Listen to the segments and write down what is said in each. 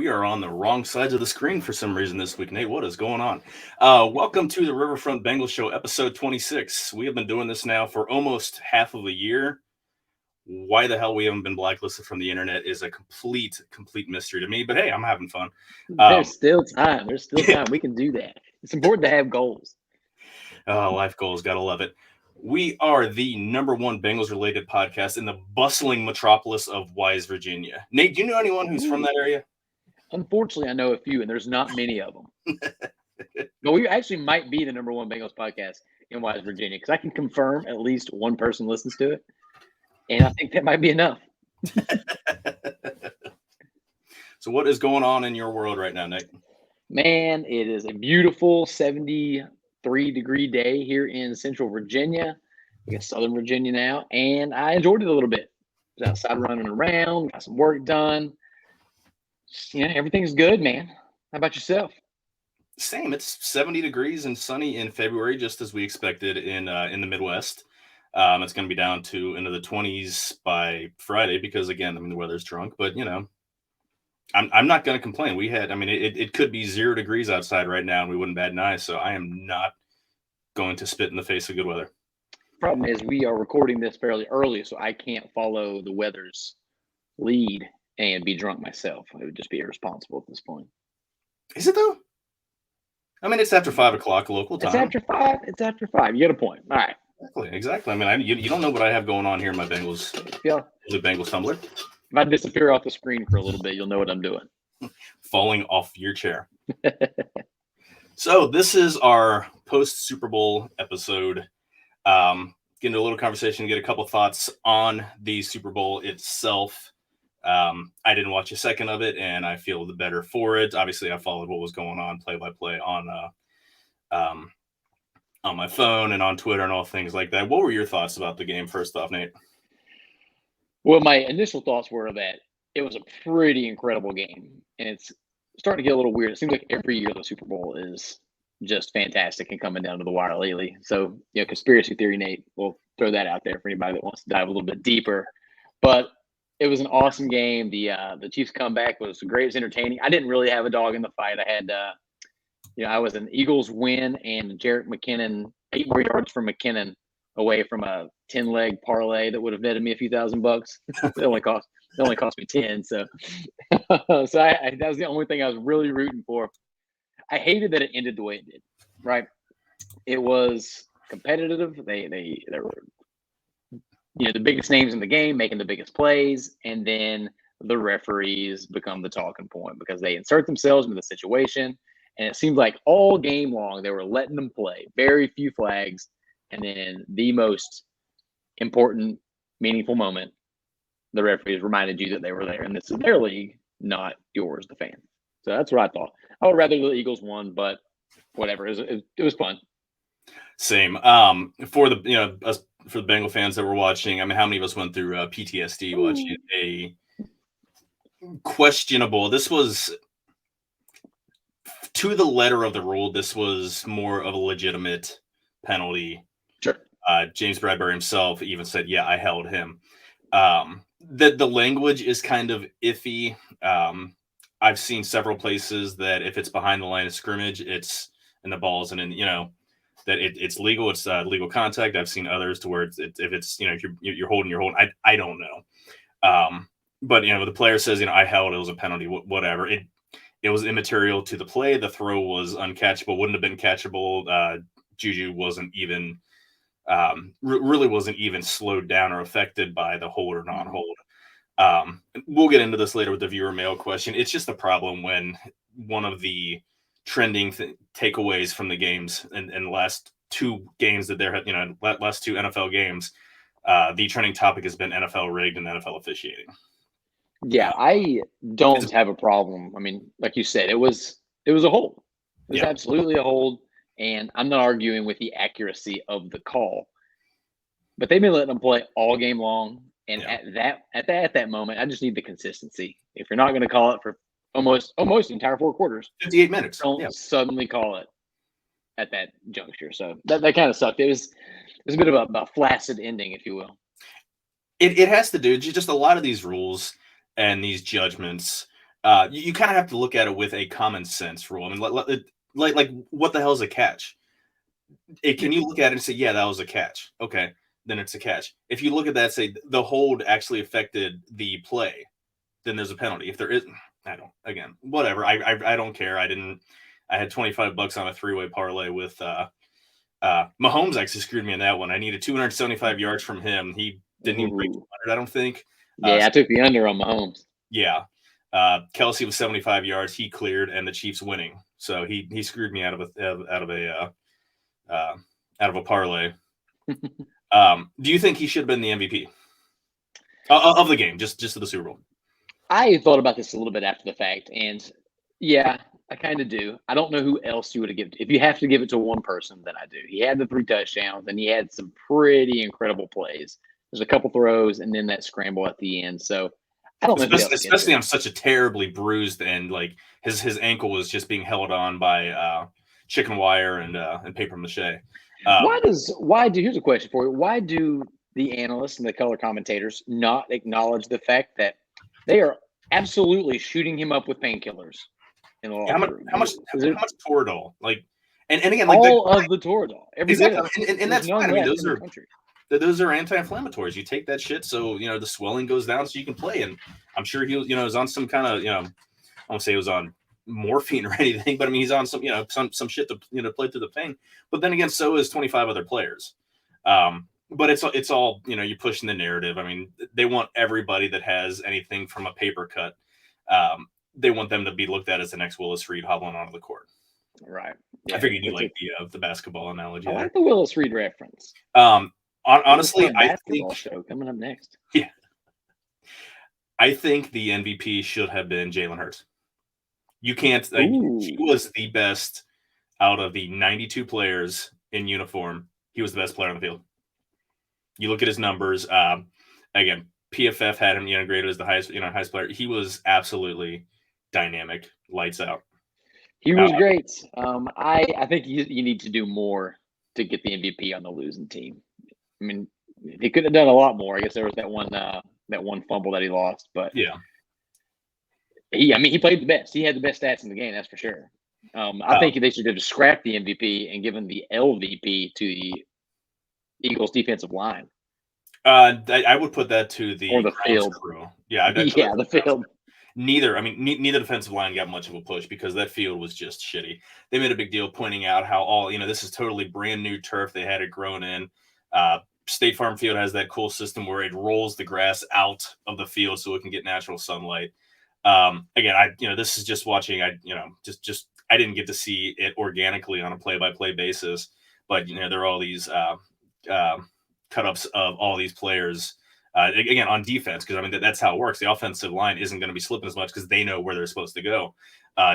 We are on the wrong sides of the screen for some reason this week, Nate. What is going on? Welcome to the Riverfront Bengals Show, episode 26. We have been doing this now for almost half of a year. Why the hell we haven't been blacklisted from the internet is a complete mystery to me. But hey, I'm having fun. There's still time. There's still time. We can do that. It's important to have goals. Life goals, gotta love it. We are the number one Bengals-related podcast in the bustling metropolis of Wise, Virginia. Nate, do you know anyone who's from that area? Unfortunately, I know a few, and there's not many of them. But we actually might be the number one Bengals podcast in Wise, Virginia, because I can confirm at least one person listens to it, and I think that might be enough. So what is going on in your world right now, Nate? Man, it is a beautiful 73-degree day here in Central Virginia. We got Southern Virginia now, and I enjoyed it a little bit. I was outside running around, got some work done. Everything's good, man. How about yourself? Same. It's 70 degrees and sunny in February, just as we expected in the Midwest. It's going to be down to into the 20s by Friday because, again, the weather's drunk. But, I'm not going to complain. It could be 0 degrees outside right now, and we wouldn't bat an eye. So I am not going to spit in the face of good weather. Problem is we are recording this fairly early, so I can't follow the weather's lead and be drunk myself. It would just be irresponsible at this point. Is it though? It's after 5 o'clock local time. It's after 5. You got a point. All right. Exactly. You don't know what I have going on here in my Bengals. Yeah. The Bengals Tumblr. If I disappear off the screen for a little bit, you'll know what I'm doing. Falling off your chair. So this is our post-Super Bowl episode. Get into a little conversation, get a couple thoughts on the Super Bowl itself. I didn't watch a second of it, and I feel the better for it. Obviously, I followed what was going on play-by-play on my phone and on Twitter and all things like that. What were your thoughts about the game, first off, Nate? Well, my initial thoughts were that it was a pretty incredible game, and it's starting to get a little weird. It seems like every year the Super Bowl is just fantastic and coming down to the wire lately. So, conspiracy theory, Nate, we'll throw that out there for anybody that wants to dive a little bit deeper. But it was an awesome game. The Chiefs comeback was great. It was entertaining. I didn't really have a dog in the fight. I had, I was an Eagles win and Jerick McKinnon, 8 more yards from McKinnon away from a 10-leg parlay that would have netted me a few $1,000. It only cost me 10. So, that was the only thing I was really rooting for. I hated that it ended the way it did. Right? It was competitive. They were the biggest names in the game making the biggest plays, and then the referees become the talking point because they insert themselves into the situation, and it seems like all game long they were letting them play. Very few flags, and then the most important, meaningful moment, the referees reminded you that they were there, and this is their league, not yours, the fan. So that's what I thought. I would rather the Eagles won, but whatever. It was fun. Same. For the Bengal fans that were watching, how many of us went through PTSD watching a questionable? This was to the letter of the rule. This was more of a legitimate penalty. Sure. James Bradbury himself even said, "Yeah, I held him." The language is kind of iffy. I've seen several places that if it's behind the line of scrimmage, it's and the ball's and that it's legal. It's legal contact. I've seen others to where if you're holding. I don't know. But the player says, I held. It was a penalty. Whatever. It was immaterial to the play. The throw was uncatchable. Wouldn't have been catchable. Juju wasn't even really wasn't even slowed down or affected by the hold or non-hold. We'll get into this later with the viewer mail question. It's just a problem when one of the trending takeaways from the games and the last 2 games that last 2 NFL games, the trending topic has been NFL rigged and NFL officiating. Yeah, I don't have a problem. Like you said, it was a hold. It was absolutely a hold, and I'm not arguing with the accuracy of the call. But they've been letting them play all game long, and at that moment, I just need the consistency. If you're not going to call it for almost the entire 4 quarters, 58 minutes, don't suddenly call it at that juncture. So that kind of sucked. It was a bit of a flaccid ending, if you will. It has to do just a lot of these rules and these judgments You kind of have to look at it with a common sense rule. I mean, like what the hell is a catch? Can you look at it and say, yeah, that was a catch? Okay, then it's a catch. If you look at that, say the hold actually affected the play, then there's a penalty. If there isn't, I don't. Again, whatever. I don't care. I didn't. I had $25 on a three-way parlay with Mahomes. Actually screwed me in that one. I needed 275 yards from him. He didn't even break 200. I don't think. Yeah, I took the under on Mahomes. Yeah. Kelsey was 75 yards. He cleared, and the Chiefs winning. So he screwed me out of a parlay. Do you think he should have been the MVP of the game, just of the Super Bowl? I thought about this a little bit after the fact, and yeah, I kind of do. I don't know who else you would have given. If you have to give it to one person, then I do. He had the 3 touchdowns, and he had some pretty incredible plays. There's a couple throws, and then that scramble at the end. So I don't know. Especially on such a terribly bruised and like his ankle was just being held on by chicken wire and paper mache. Here's a question for you. Why do the analysts and the color commentators not acknowledge the fact that they are absolutely shooting him up with painkillers in the locker room? How much Toradol? Like, and again, like the Toradol. Exactly. And that's fine. I mean, those are anti-inflammatories. You take that shit so the swelling goes down so you can play. And I'm sure he was on some kind of I won't say it was on morphine or anything, but I mean he's on some some shit to play through the pain. But then again, so is 25 other players. But it's all you're pushing the narrative. I mean, they want everybody that has anything from a paper cut. They want them to be looked at as the next Willis Reed hobbling onto the court. Right. Yeah, I figured you like the basketball analogy. I like the Willis Reed reference. Honestly, I think show coming up next. Yeah, I think the MVP should have been Jalen Hurts. You can't. He was the best out of the 92 players in uniform. He was the best player on the field. You look at his numbers. Again, PFF had him graded as the highest player. He was absolutely dynamic, lights out. He was great. I think you need to do more to get the MVP on the losing team. I mean, he could have done a lot more. I guess there was that one fumble that he lost, but yeah. He played the best. He had the best stats in the game, that's for sure. I think they should have scrapped the MVP and given the LVP to the Eagles defensive line. I would put that to the field crew. Yeah, the field. Neither defensive line got much of a push because that field was just shitty. They made a big deal pointing out how this is totally brand new turf. They had it grown in. State Farm Field has that cool system where it rolls the grass out of the field so it can get natural sunlight. Again, this is just watching. I didn't get to see it organically on a play-by-play basis, but there are all these cut-ups of all these players. Again, on defense, because I mean that's how it works. The offensive line isn't going to be slipping as much because they know where they're supposed to go.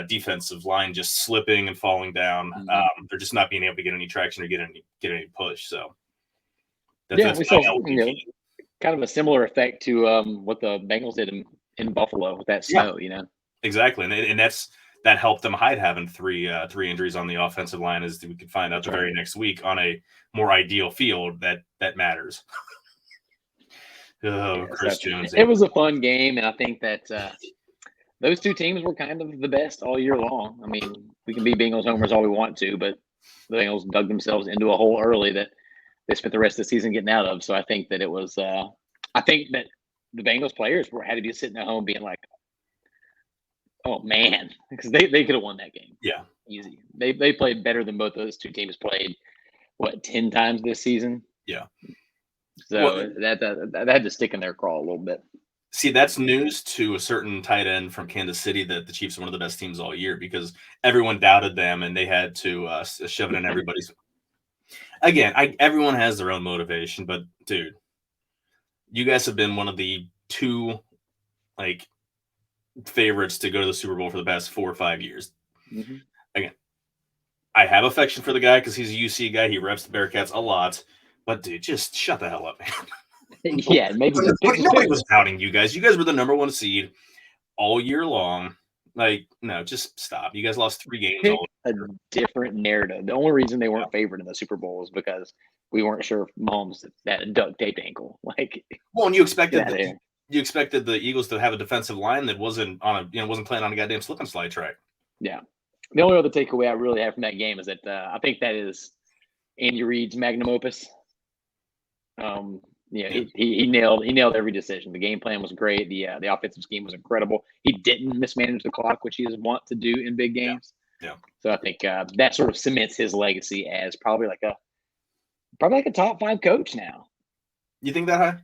Defensive line just slipping and falling down. Mm-hmm. They're just not being able to get any traction or get any push. So we saw kind of a similar effect to what the Bengals did in Buffalo with that snow. Exactly, and that helped them hide having three injuries on the offensive line, as we could find out the very next week on a more ideal field that matters. Chris Jones. It was a fun game, and I think that those two teams were kind of the best all year long. I mean, we can be Bengals homers all we want to, but the Bengals dug themselves into a hole early that they spent the rest of the season getting out of. So I think that it was I think that the Bengals players had to be sitting at home being like, oh, man, because they could have won that game. Yeah. Easy. They played better than both those two teams played, 10 times this season? Yeah. So that had to stick in their craw a little bit. See, that's news to a certain tight end from Kansas City that the Chiefs are one of the best teams all year because everyone doubted them and they had to shove it in everybody's. Again, everyone has their own motivation, but dude, you guys have been one of the two favorites to go to the Super Bowl for the past 4 or 5 years. Mm-hmm. Again, I have affection for the guy because he's a UC guy. He reps the Bearcats a lot, but dude, just shut the hell up, man. Yeah, maybe nobody was doubting you guys. You guys were the number 1 seed all year long. No, just stop. You guys lost 3 games. A different narrative. The only reason they weren't favored in the Super Bowl is because we weren't sure if Mahomes had a duct tape ankle. Well, and you expected you expected the Eagles to have a defensive line that wasn't wasn't playing on a goddamn slip and slide track. Yeah. The only other takeaway I really have from that game is that I think that is Andy Reid's magnum opus. He nailed every decision. The game plan was great. The offensive scheme was incredible. He didn't mismanage the clock, which he is wont to do in big games. Yeah. So I think that sort of cements his legacy as probably like a top 5 coach now. You think that high?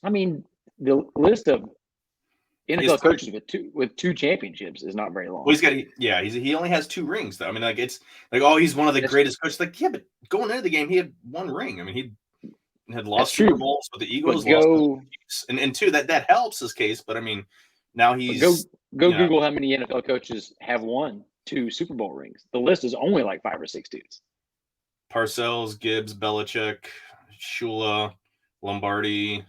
I mean, the list of NFL coaches with two championships is not very long. Well, he only has 2 rings though. I mean, like it's like, oh, he's one of the greatest coaches. Like, yeah, but going into the game, he had 1 ring. I mean, he had lost Super Bowls with the Eagles, and 2 that helps his case. But I mean, now he's Google how many NFL coaches have won 2 Super Bowl rings. The list is only like 5 or 6 dudes. Parcells, Gibbs, Belichick, Shula, Lombardi,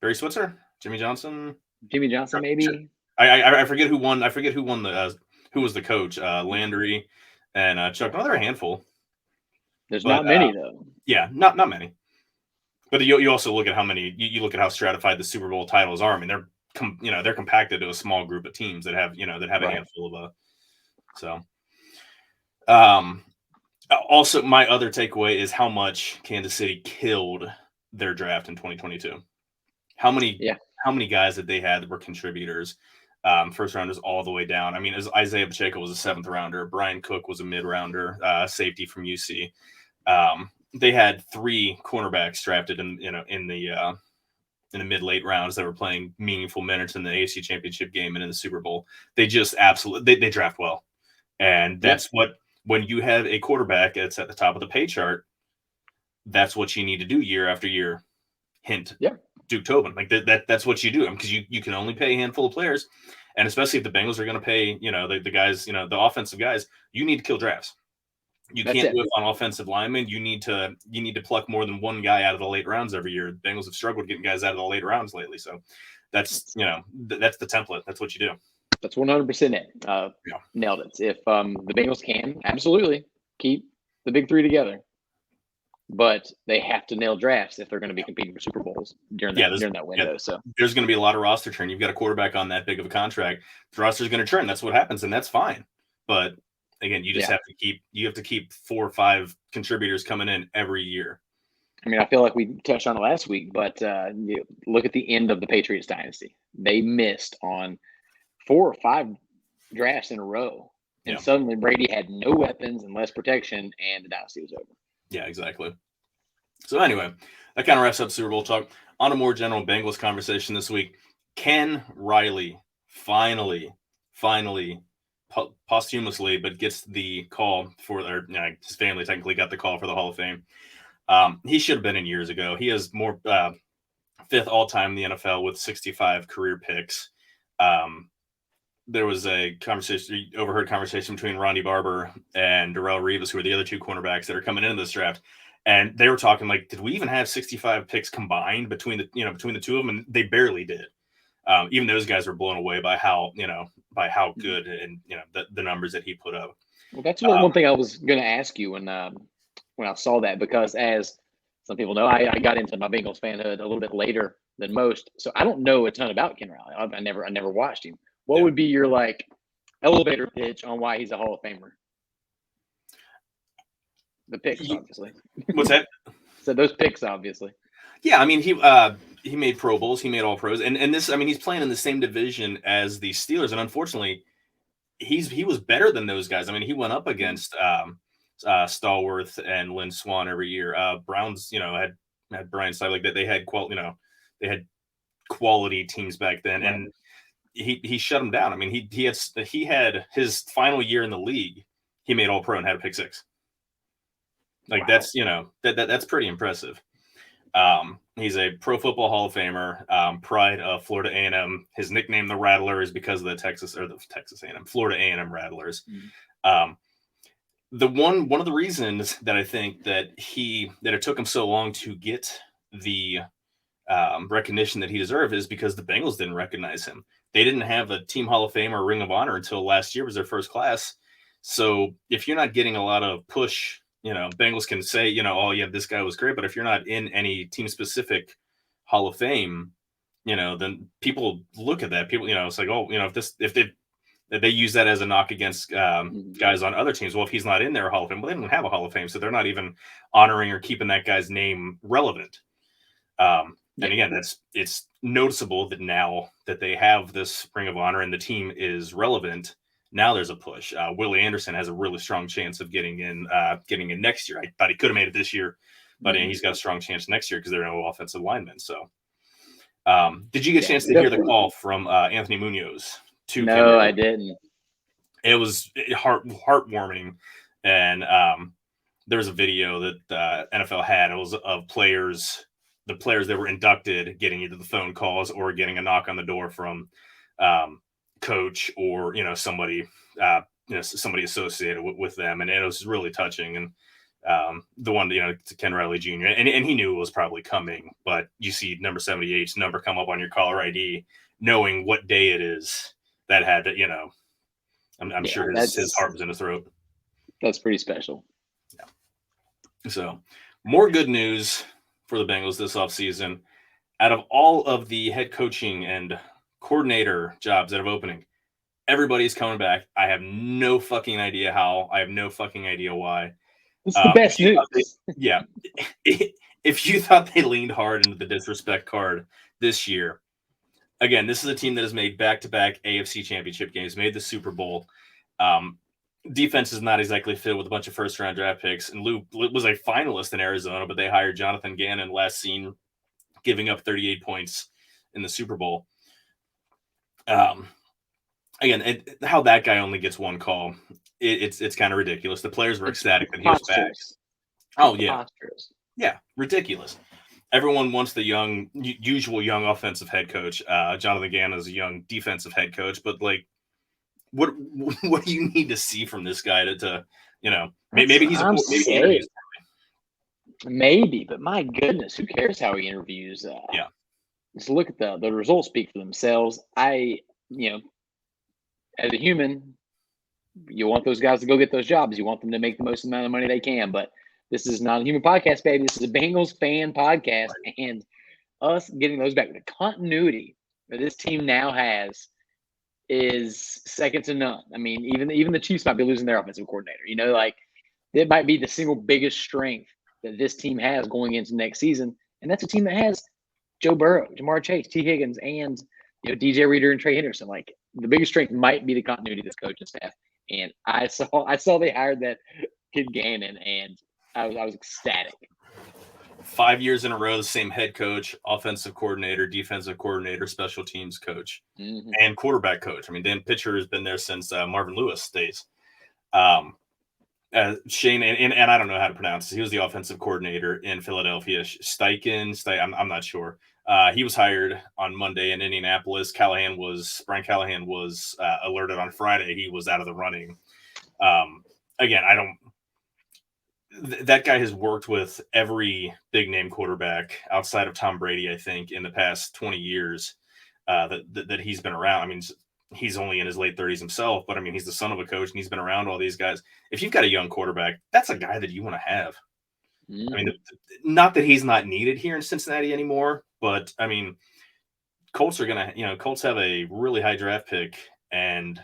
Barry Switzer, Jimmy Johnson, maybe. I forget who won. I forget who won who was the coach. Landry and Chuck. Another handful. There's not many though. Yeah, not many. But you also look at how many. You look at how stratified the Super Bowl titles are. I mean, they're compacted to a small group of teams that have a handful of Also, my other takeaway is how much Kansas City killed their draft in 2022. How many guys that they had that were contributors, first rounders all the way down. I mean, Isaiah Pacheco was a 7th rounder. Brian Cook was a mid-rounder, safety from UC. They had 3 cornerbacks drafted in the mid-late rounds that were playing meaningful minutes in the AFC Championship game and in the Super Bowl. They just absolutely they draft well, and that's what, when you have a quarterback that's at the top of the pay chart, that's what you need to do year after year. Hint. Yeah. Duke Tobin, like that's what you do, because you can only pay a handful of players, and especially if the Bengals are going to pay the guys, the offensive guys, you need to kill drafts. You can't whiff on offensive linemen. You need to pluck more than 1 guy out of the late rounds every year. The Bengals have struggled getting guys out of the late rounds lately, so that's that's the template. That's what you do. That's 100% it. Nailed it. If the Bengals can absolutely keep the big 3 together, but they have to nail drafts if they're going to be competing for Super Bowls during that window. Yeah, so there's going to be a lot of roster churn. You've got a quarterback on that big of a contract. The roster's going to churn. That's what happens, and that's fine. But again, you just have to keep 4 or 5 contributors coming in every year. I mean, I feel like we touched on it last week, but look at the end of the Patriots dynasty. They missed on 4 or 5 drafts in a row, and suddenly Brady had no weapons and less protection, and the dynasty was over. Yeah, exactly. So anyway, that kind of wraps up Super Bowl talk. On a more general Bengals conversation this week, Ken Riley finally, posthumously, but gets the call for his family technically got the call for the Hall of Fame. He should have been in years ago. He has more 5th all-time in the NFL with 65 career picks. There was a overheard conversation between Ronnie Barber and Darrelle Revis, who are the other 2 cornerbacks that are coming into this draft. And they were talking like, did we even have 65 picks combined between the 2 of them? And they barely did. Even those guys were blown away by how good and the numbers that he put up. Well, that's one thing I was going to ask you when I saw that, because as some people know, I got into my Bengals fanhood a little bit later than most, so I don't know a ton about Ken Riley. I never watched him. What would be your elevator pitch on why he's a Hall of Famer? The picks, obviously. What's that? So those picks, obviously. Yeah, I mean, he made Pro Bowls, he made All Pros, and this, I mean, he's playing in the same division as the Steelers, and unfortunately, he was better than those guys. I mean, he went up against Stallworth and Lynn Swann every year. Browns, had Brian Side like that. They had quality teams back then, and he shut them down. I mean, he had his final year in the league, he made All Pro and had a pick 6. Like, wow. That's pretty impressive. He's a Pro Football Hall of Famer, pride of Florida A&M. His nickname, the Rattler, is because of the Florida A&M Rattlers. Mm-hmm. One of the reasons that I think that it took him so long to get the recognition that he deserved is because the Bengals didn't recognize him. They didn't have a Team Hall of Fame or Ring of Honor until last year was their first class. So if you're not getting a lot of push, Bengals can say, oh yeah, this guy was great, but if you're not in any team specific Hall of Fame, then people look at that. People, it's like, oh, if they use that as a knock against guys on other teams. Well, if he's not in their Hall of Fame, well, they don't have a Hall of Fame, so they're not even honoring or keeping that guy's name relevant. And again, it's noticeable that now that they have this Ring of Honor and the team is relevant, now there's a push. Willie Anderson has a really strong chance of getting in next year. I thought he could have made it this year, but he's got a strong chance next year because there are no offensive linemen. So, did you get a chance to hear the call from Anthony Munoz? No, I didn't. It was heartwarming, and there was a video that the NFL had. It was of the players that were inducted getting either the phone calls or getting a knock on the door from coach or somebody somebody associated with them, and it was really touching. And the one to Ken Riley Jr. and he knew it was probably coming, but you see number 78's number come up on your caller ID, knowing what day it is. That had to, I'm sure his heart was in his throat. That's pretty special. Yeah. So, more good news for the Bengals this offseason. Out of all of the head coaching and coordinator jobs that are opening, everybody's coming back. I have no fucking idea how. I have no fucking idea why. It's the best news. If you thought they leaned hard into the disrespect card this year, again, this is a team that has made back-to-back AFC championship games, made the Super Bowl. Defense is not exactly filled with a bunch of first-round draft picks. And Lou was a finalist in Arizona, but they hired Jonathan Gannon last seen giving up 38 points in the Super Bowl. Again, how that guy only gets one call, it's kind of ridiculous. The players were ecstatic that he was back. Oh, yeah. Yeah, ridiculous. Everyone wants the usual young offensive head coach. Jonathan Gannon is a young defensive head coach, but like, what do you need to see from this guy to maybe he's maybe, but my goodness, who cares how he interviews? Just look at the results speak for themselves. As a human, you want those guys to go get those jobs. You want them to make the most amount of money they can, but this is not a human podcast, baby. This is a Bengals fan podcast, and us getting those back. The continuity that this team now has is second to none. I mean, even the Chiefs might be losing their offensive coordinator. It might be the single biggest strength that this team has going into next season, and that's a team that has Joe Burrow, Jamar Chase, T. Higgins, and DJ Reader and Trey Henderson. Like, the biggest strength might be the continuity of this coaching staff. And I saw they hired that kid Gannon, and I was ecstatic. 5 years in a row, the same head coach, offensive coordinator, defensive coordinator, special teams coach, and quarterback coach. I mean, Dan Pitcher has been there since Marvin Lewis days. Shane, and I don't know how to pronounce it. He was the offensive coordinator in Philadelphia. Steichen, I'm not sure. He was hired on Monday in Indianapolis. Brian Callahan was alerted on Friday. He was out of the running. Again, that guy has worked with every big name quarterback outside of Tom Brady, I think, in the past 20 years that he's been around. I mean, he's only in his late 30s himself, but I mean, he's the son of a coach and he's been around all these guys. If you've got a young quarterback, that's a guy that you want to have. I mean, not that he's not needed here in Cincinnati anymore, but I mean, Colts have a really high draft pick, and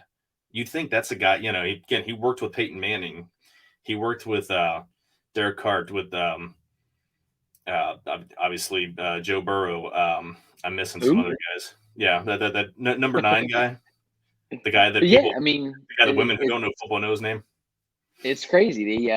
you'd think that's a guy, he worked with Peyton Manning. He worked with Derek Carr, with obviously Joe Burrow. I'm missing some other guys. Yeah, that number 9 guy, the guy that the women who don't know football know his name. It's crazy.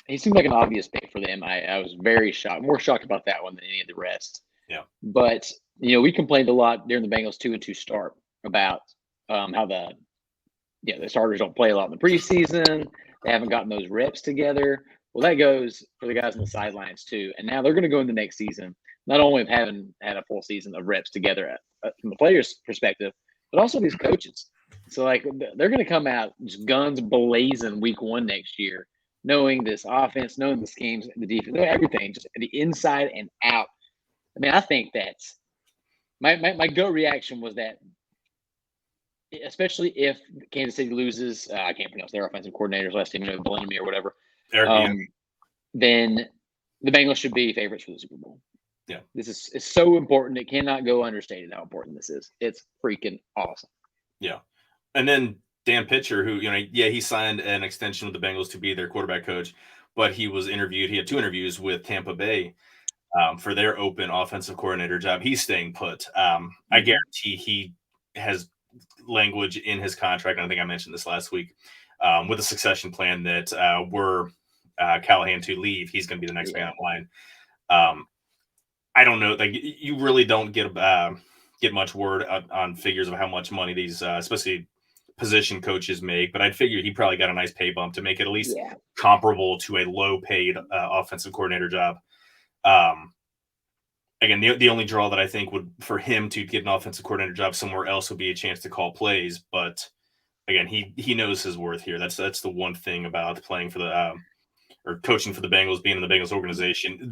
He seemed like an obvious pick for them. I was very shocked, more shocked about that one than any of the rest. Yeah, but we complained a lot during the Bengals 2-2 start about how the starters don't play a lot in the preseason. They haven't gotten those reps together. Well, that goes for the guys on the sidelines too. And now they're going to go in the next season, not only of having had a full season of reps together from the players' perspective, but also these coaches. So, like, they're going to come out just guns blazing week 1 next year, knowing this offense, knowing the schemes, the defense, everything, just the inside and out. I mean, I think that's my gut reaction was that, especially if Kansas City loses, I can't pronounce their offensive coordinator's last name, Bellamy or whatever. Then the Bengals should be favorites for the Super Bowl. Yeah. It's so important. It cannot go understated how important this is. It's freaking awesome. Yeah. And then Dan Pitcher, who, he signed an extension with the Bengals to be their quarterback coach, but he was interviewed. He had 2 interviews with Tampa Bay for their open offensive coordinator job. He's staying put. I guarantee he has language in his contract, and I think I mentioned this last week, with a succession plan that were Callahan to leave, he's going to be the next man in line. I don't know. Like, you really don't get much word on figures of how much money these, especially position coaches, make. But I'd figure he probably got a nice pay bump to make it at least comparable to a low-paid offensive coordinator job. Again, the only draw that I think would for him to get an offensive coordinator job somewhere else would be a chance to call plays. But again, he knows his worth here. That's the one thing about playing for the or coaching for the Bengals, being in the Bengals organization.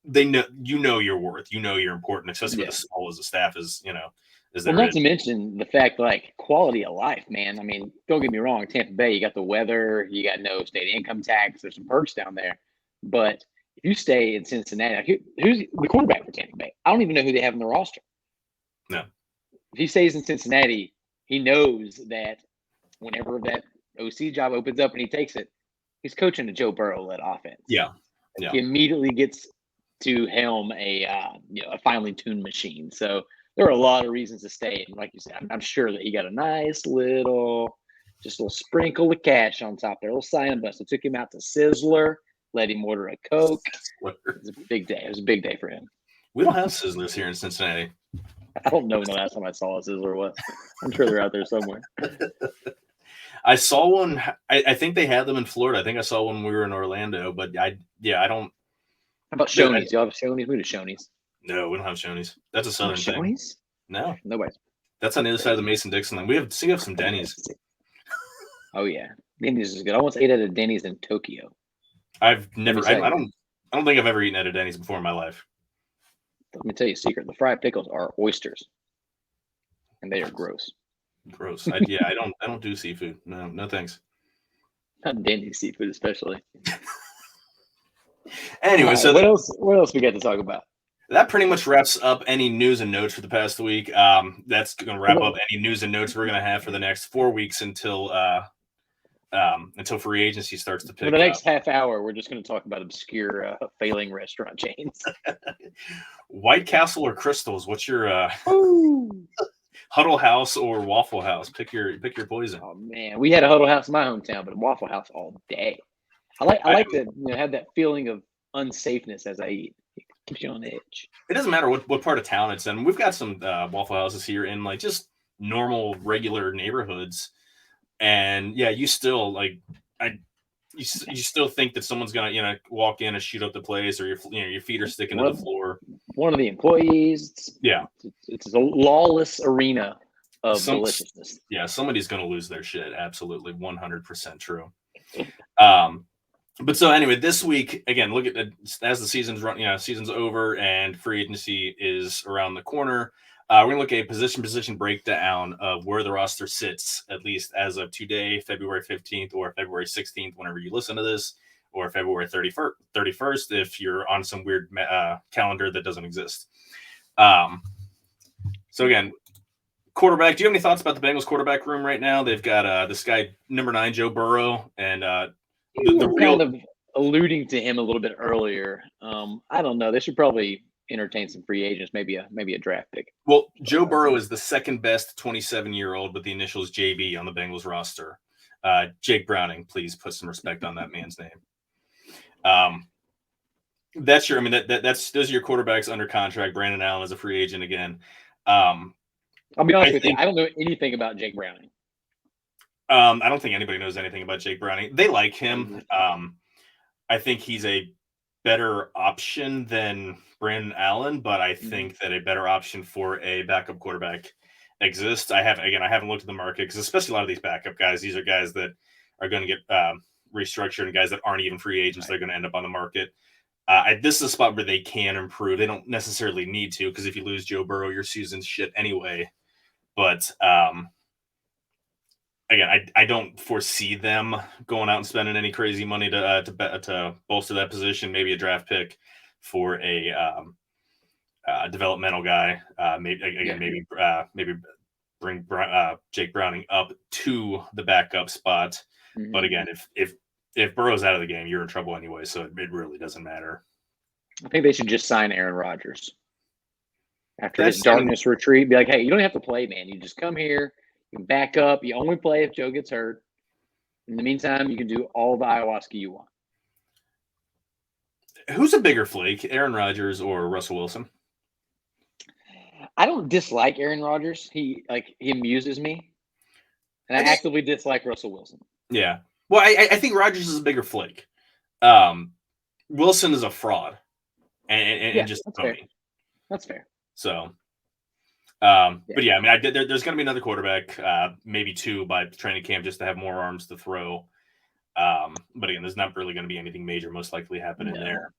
They know your worth. You're important, especially with as small as the staff is. Well, not to mention the fact, like, quality of life, man. I mean, don't get me wrong. Tampa Bay, you got the weather, you got no state income tax. There's some perks down there, but if you stay in Cincinnati, who's the quarterback for Tampa Bay? I don't even know who they have in the roster. No. If he stays in Cincinnati, he knows that whenever that OC job opens up and he takes it, he's coaching a Joe Burrow-led offense. Yeah. He immediately gets to helm a finely tuned machine. So there are a lot of reasons to stay. And like you said, I'm sure that he got a nice little sprinkle of cash on top there, a little sign bus. It took him out to Sizzler, let him order a Coke. It was a big day. It was a big day for him. We don't have Sizzlers here in Cincinnati. I don't know when the last time I saw a Sizzler was. I'm sure they're out there somewhere. I saw one. I think they had them in Florida. I think I saw one when we were in Orlando, but I don't. How about Shoney's? Do you have Shoney's? We do Shoney's. No, we don't have Shoney's. That's a Southern thing. Shoney's? No. Nobody's. That's on the other side of the Mason-Dixon line. We have some Denny's. Oh, yeah. Denny's is good. I once ate at a Denny's in Tokyo. I've never. I don't think I've ever eaten at a Denny's before in my life. Let me tell you a secret. The fried pickles are oysters, and they are gross. Gross. I don't do seafood. No thanks. Not Denny's seafood, especially. Anyway, so what else we got to talk about? That pretty much wraps up any news and notes for the past week. That's going to wrap up any news and notes we're going to have for the next 4 weeks until free agency starts to pick up. For the next half hour, we're just going to talk about obscure failing restaurant chains. White Castle or Crystals? What's your Huddle House or Waffle House? Pick your poison. Oh man, we had a Huddle House in my hometown, but a Waffle House all day. I like to have that feeling of unsafeness as I eat. It keeps you on edge. It doesn't matter what part of town it's in. We've got some Waffle Houses here in like just normal, regular neighborhoods, and yeah, you still you still think that someone's gonna walk in and shoot up the place, or your feet are sticking to the floor. One of the employees. Yeah, it's a lawless arena of deliciousness. Yeah, somebody's gonna lose their shit. Absolutely, 100% true. But so anyway, this week again, look at as the season's run, season's over and free agency is around the corner. We're gonna look at a position breakdown of where the roster sits, at least as of today, February 15th or February 16th, whenever you listen to this, or February 31st if you're on some weird calendar that doesn't exist. So again, quarterback. Do you have any thoughts about the Bengals quarterback room right now? They've got this guy, number 9, Joe Burrow, and kind of alluding to him a little bit earlier. I don't know. They should probably entertain some free agents, maybe a draft pick. Well, Joe Burrow is the second best 27-year-old with the initials JB on the Bengals roster. Jake Browning, please put some respect on that man's name. That's those are your quarterbacks under contract. Brandon Allen is a free agent again. I'll be honest with you. I don't know anything about Jake Browning. I don't think anybody knows anything about Jake Browning. They like him. I think he's a better option than Brandon Allen, but I think that a better option for a backup quarterback exists. I haven't looked at the market because especially a lot of these backup guys, these are guys that are going to get restructured and guys that aren't even free agents. They're going to end up on the market. This is a spot where they can improve. They don't necessarily need to, because if you lose Joe Burrow, your season's shit anyway. But again, I don't foresee them going out and spending any crazy money to bolster that position. Maybe a draft pick for a developmental guy. Maybe bring Jake Browning up to the backup spot. Mm-hmm. But again, if Burrow's out of the game, you're in trouble anyway, so it really doesn't matter. I think they should just sign Aaron Rodgers after his darkness retreat. Be like, hey, you don't have to play, man. You just come here, you can back up. You only play if Joe gets hurt. In the meantime, you can do all the ayahuasca you want. Who's a bigger flake, Aaron Rodgers or Russell Wilson? I don't dislike Aaron Rodgers. He amuses me, and I actively dislike Russell Wilson. Yeah, well, I think Rodgers is a bigger flake. Wilson is a fraud, and just that's fair. That's fair. So, but yeah, I mean, there's going to be another quarterback, maybe two by training camp, just to have more arms to throw. But again, there's not really going to be anything major most likely happening there.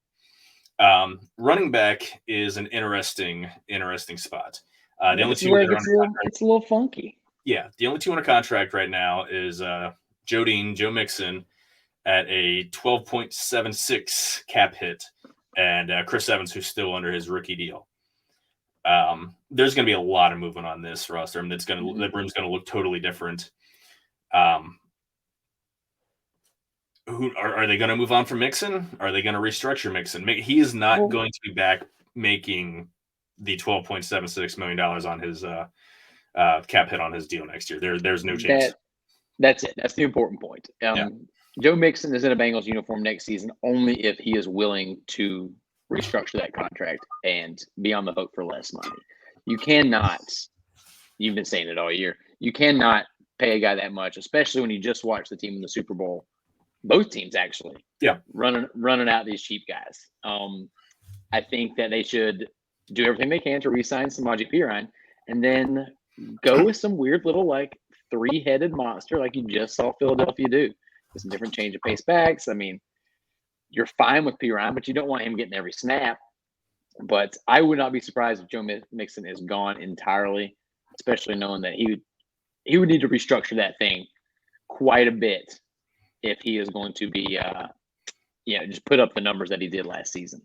Running back is an interesting spot. The only two it's a little funky. Yeah, the only two on a contract right now is Joe Mixon at a 12.76 cap hit, and Chris Evans, who's still under his rookie deal. There's going to be a lot of movement on this roster. I mean, the room's going to look totally different. Who are they going to move on from Mixon? Are they going to restructure Mixon? He is not going to be back making the $12.76 million on his cap hit on his deal next year. There's no chance. That's it. That's the important point. Joe Mixon is in a Bengals uniform next season only if he is willing to restructure that contract and be on the hook for less money. You cannot, you've been saying it all year, you cannot pay a guy that much, especially when you just watched the team in the Super Bowl. Both teams actually. Yeah. Running out these cheap guys. I think that they should do everything they can to re-sign Samaje Perine and then go with some weird little like three-headed monster like you just saw Philadelphia do. With some different change of pace backs. I mean, you're fine with Perine, but you don't want him getting every snap. But I would not be surprised if Joe Mixon is gone entirely, especially knowing that he would need to restructure that thing quite a bit if he is going to be, just put up the numbers that he did last season.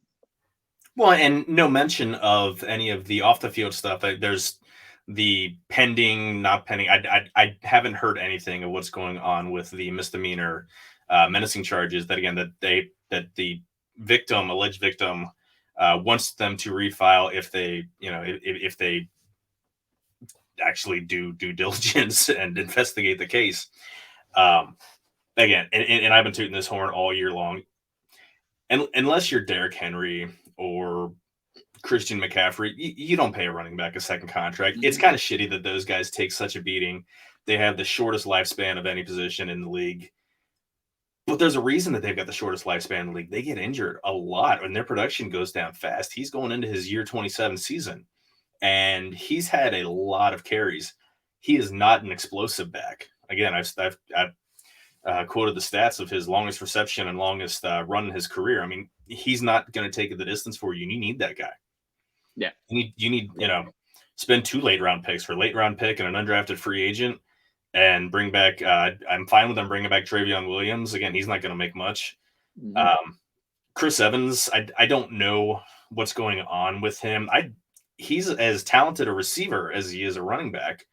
Well, and no mention of any of the off the field stuff. There's the pending, not pending. I haven't heard anything of what's going on with the misdemeanor menacing charges. That again, that the alleged victim, wants them to refile if they actually do due diligence and investigate the case. Again, and I've been tooting this horn all year long. And unless you're Derrick Henry or Christian McCaffrey, you don't pay a running back a second contract. It's kind of shitty that those guys take such a beating. They have the shortest lifespan of any position in the league. But there's a reason that they've got the shortest lifespan in the league. They get injured a lot and their production goes down fast. He's going into his year 27 season, and he's had a lot of carries. He is not an explosive back. Again, I've quoted the stats of his longest reception and longest run in his career. I mean, he's not going to take the distance for you. You need that guy. Yeah. You need spend 2 late round picks for a late round pick and an undrafted free agent and bring back, I'm fine with them bringing back Travion Williams. Again, he's not going to make much. Chris Evans, I don't know what's going on with him. He's as talented a receiver as he is a running back.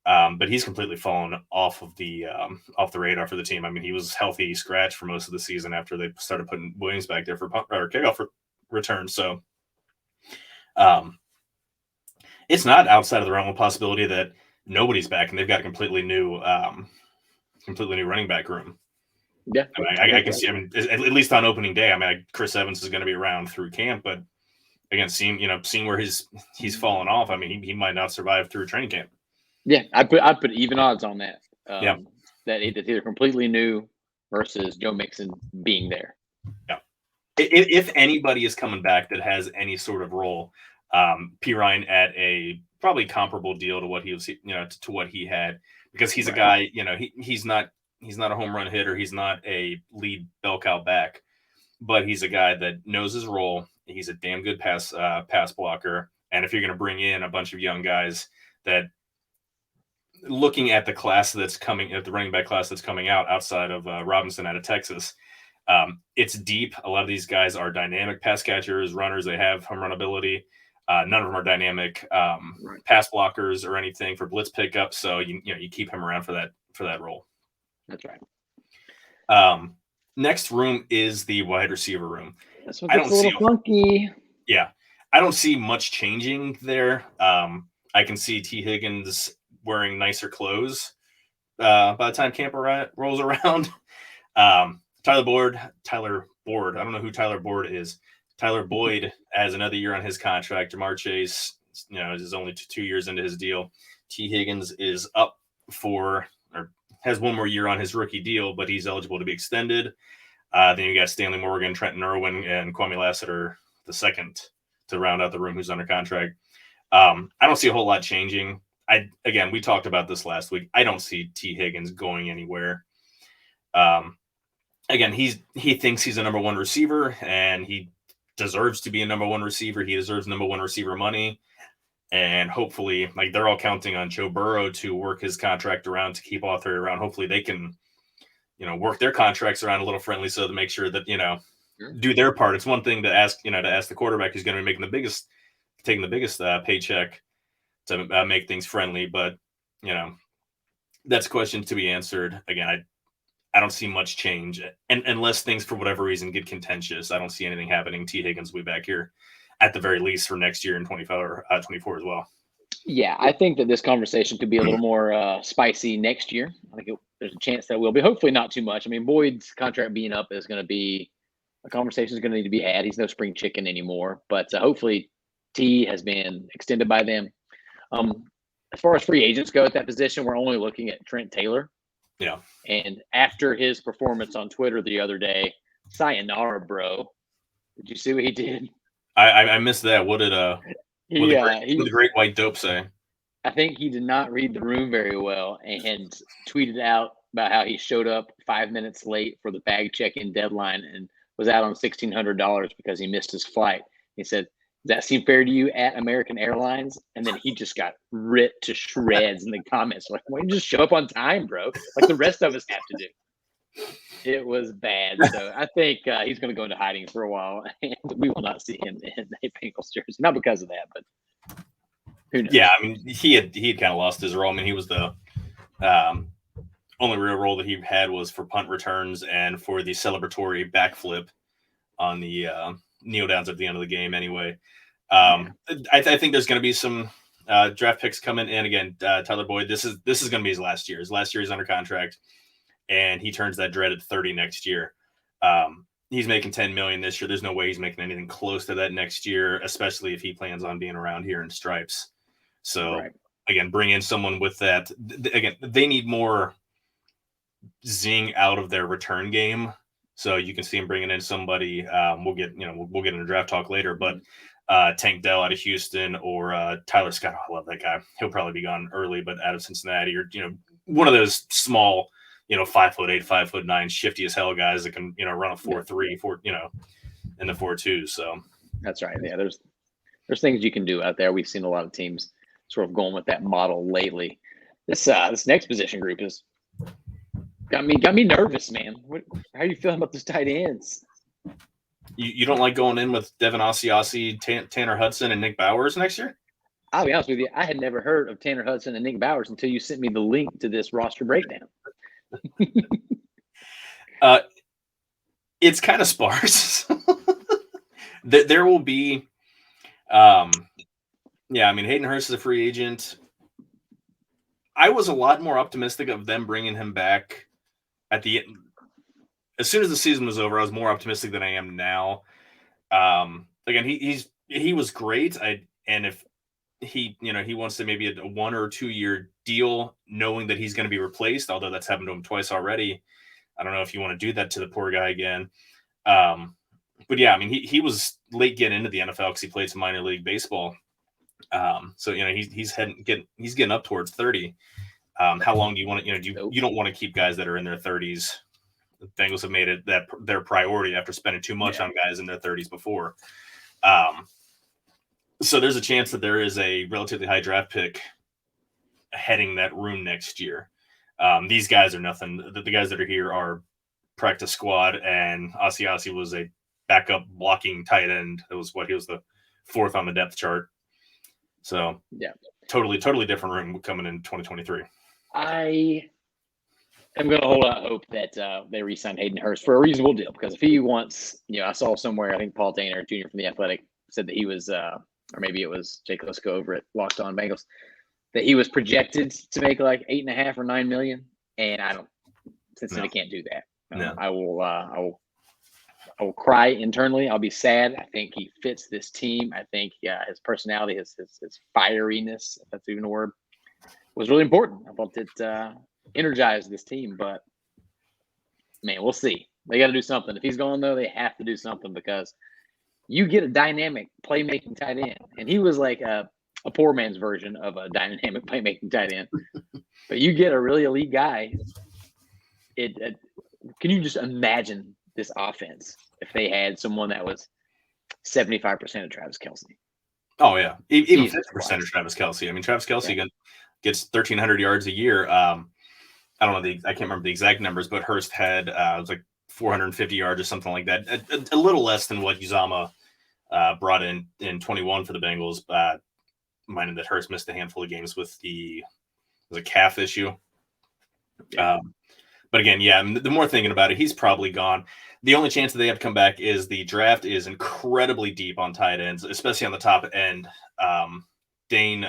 But he's completely fallen off the radar for the team. I mean, he was healthy scratch for most of the season after they started putting Williams back there for punt or kickoff return. So, it's not outside of the realm of possibility that nobody's back and they've got a completely new running back room. Yeah, I can see. I mean, at least on opening day, I mean, Chris Evans is going to be around through camp, but again, seeing where he's fallen off. I mean, he might not survive through training camp. Yeah, I put even odds on that. That it's either completely new versus Joe Mixon being there. Yeah. If anybody is coming back that has any sort of role, Perine at a probably comparable deal to what he was, to what he had, because he's a guy, he's not a home run hitter. He's not a lead bell cow back, but he's a guy that knows his role. He's a damn good pass blocker. And if you're going to bring in a bunch of young guys that, looking at the class that's coming, at the running back class that's coming out outside of Robinson out of Texas, it's deep. A lot of these guys are dynamic pass catchers, runners. They have home run ability. None of them are dynamic pass blockers or anything for blitz pickup. So you keep him around for that role. That's right. Next room is the wide receiver room. This one gets a little funky. Yeah, I don't see much changing there. I can see T. Higgins wearing nicer clothes by the time camp rolls around. Tyler Boyd. I don't know who Tyler Boyd is. Tyler Boyd has another year on his contract. Jamar Chase, is only 2 years into his deal. T. Higgins is up for or has one more year on his rookie deal, but he's eligible to be extended. Then you got Stanley Morgan, Trenton Irwin, and Kwame Lassiter the second to round out the room who's under contract. I don't see a whole lot changing. We talked about this last week. I don't see T. Higgins going anywhere. He thinks he's a number one receiver, and he deserves to be a number one receiver. He deserves number one receiver money. And hopefully, they're all counting on Joe Burrow to work his contract around, to keep Arthur around. Hopefully they can, work their contracts around a little friendly so to make sure that, do their part. It's one thing to ask the quarterback who's going to be taking the biggest paycheck to make things friendly. But, that's a question to be answered. Again, I don't see much change, and unless things for whatever reason get contentious, I don't see anything happening. T. Higgins will be back here at the very least for next year in 25 or 24 as well. Yeah, I think that this conversation could be a little more spicy next year. I think there's a chance that will be. Hopefully not too much. I mean, Boyd's contract being up is going to be a conversation is going to need to be had. He's no spring chicken anymore, but hopefully T has been extended by them. As far as free agents go at that position, we're only looking at Trent Taylor. Yeah. And after his performance on Twitter the other day, sayonara, bro. Did you see what he did? I missed that. What did the great white dope say? I think he did not read the room very well and tweeted out about how he showed up 5 minutes late for the bag check-in deadline and was out on $1,600 because he missed his flight. He said, "Does that seem fair to you at American Airlines?" And then he just got ripped to shreds in the comments. Like, why don't you just show up on time, bro? Like the rest of us have to do. It was bad. So I think he's going to go into hiding for a while, and we will not see him in a Bengals jersey. Not because of that, but who knows? Yeah, I mean, he had kind of lost his role. I mean, he was the only real role that he had was for punt returns and for the celebratory backflip on the kneel downs at the end of the game. Anyway, I think there's going to be some draft picks coming in. Again, Tyler Boyd, this is going to be his last year. His last year he's under contract, and he turns that dreaded 30 next year. He's making $10 million this year. There's no way he's making anything close to that next year, especially if he plans on being around here in stripes. So again, bring in someone with that. Again, they need more zing out of their return game. So you can see him bringing in somebody. We'll get into draft talk later, but Tank Dell out of Houston or Tyler Scott. Oh, I love that guy. He'll probably be gone early, but out of Cincinnati, or one of those small, 5'8", 5'9", shifty as hell guys that can run a 4.3, in the 4.2. So that's right. Yeah, there's things you can do out there. We've seen a lot of teams sort of going with that model lately. This next position group is got me nervous, man. How are you feeling about those tight ends? You don't like going in with Devin Asiasi, Tanner Hudson, and Nick Bowers next year? I'll be honest with you. I had never heard of Tanner Hudson and Nick Bowers until you sent me the link to this roster breakdown. It's kind of sparse. There will be, I mean, Hayden Hurst is a free agent. I was a lot more optimistic of them bringing him back at the end. As soon as the season was over, I was more optimistic than I am now. Again, he was great. And if he wants to maybe a 1 or 2 year deal, knowing that he's going to be replaced, although that's happened to him twice already. I don't know if you want to do that to the poor guy again. But yeah, I mean, he was late getting into the NFL because he played some minor league baseball. So he's getting up towards 30. How long do you want to? You don't want to keep guys that are in their 30s. The Bengals have made it that their priority after spending too much on guys in their 30s before. So there's a chance that there is a relatively high draft pick heading that room next year. These guys are nothing. The guys that are here are practice squad, and Asiasi was a backup blocking tight end. He was the 4th on the depth chart So Yeah. totally different room coming in 2023. I am going to hold out hope that they re-sign Hayden Hurst for a reasonable deal, because if he wants, I saw somewhere, I think Paul Dana Jr. from The Athletic said that he was, or maybe it was Jake Lisco over at Locked On Bengals, that he was projected to make like 8.5 or 9 million, and I don't. Cincinnati can't do that. No. I will cry internally. I'll be sad. I think he fits this team. I think his personality, his fieriness, if that's even a word, was really important. I thought it energized this team, but man, we'll see. They got to do something. If he's gone, though, they have to do something, because you get a dynamic playmaking tight end, and he was like a poor man's version of a dynamic playmaking tight end. But you get a really elite guy. Can you just imagine this offense if they had someone that was 75% of Travis Kelce? Oh yeah, even 50% of Travis Kelce. I mean, Travis Kelce gets 1,300 yards a year. I don't know I can't remember the exact numbers, but Hurst had it was like 450 yards or something like that. A little less than what Uzomah brought in 21 for the Bengals. Minding that Hurst missed a handful of games with the calf issue. Yeah. But again, the more thinking about it, he's probably gone. The only chance that they have to come back is the draft is incredibly deep on tight ends, especially on the top end. Dane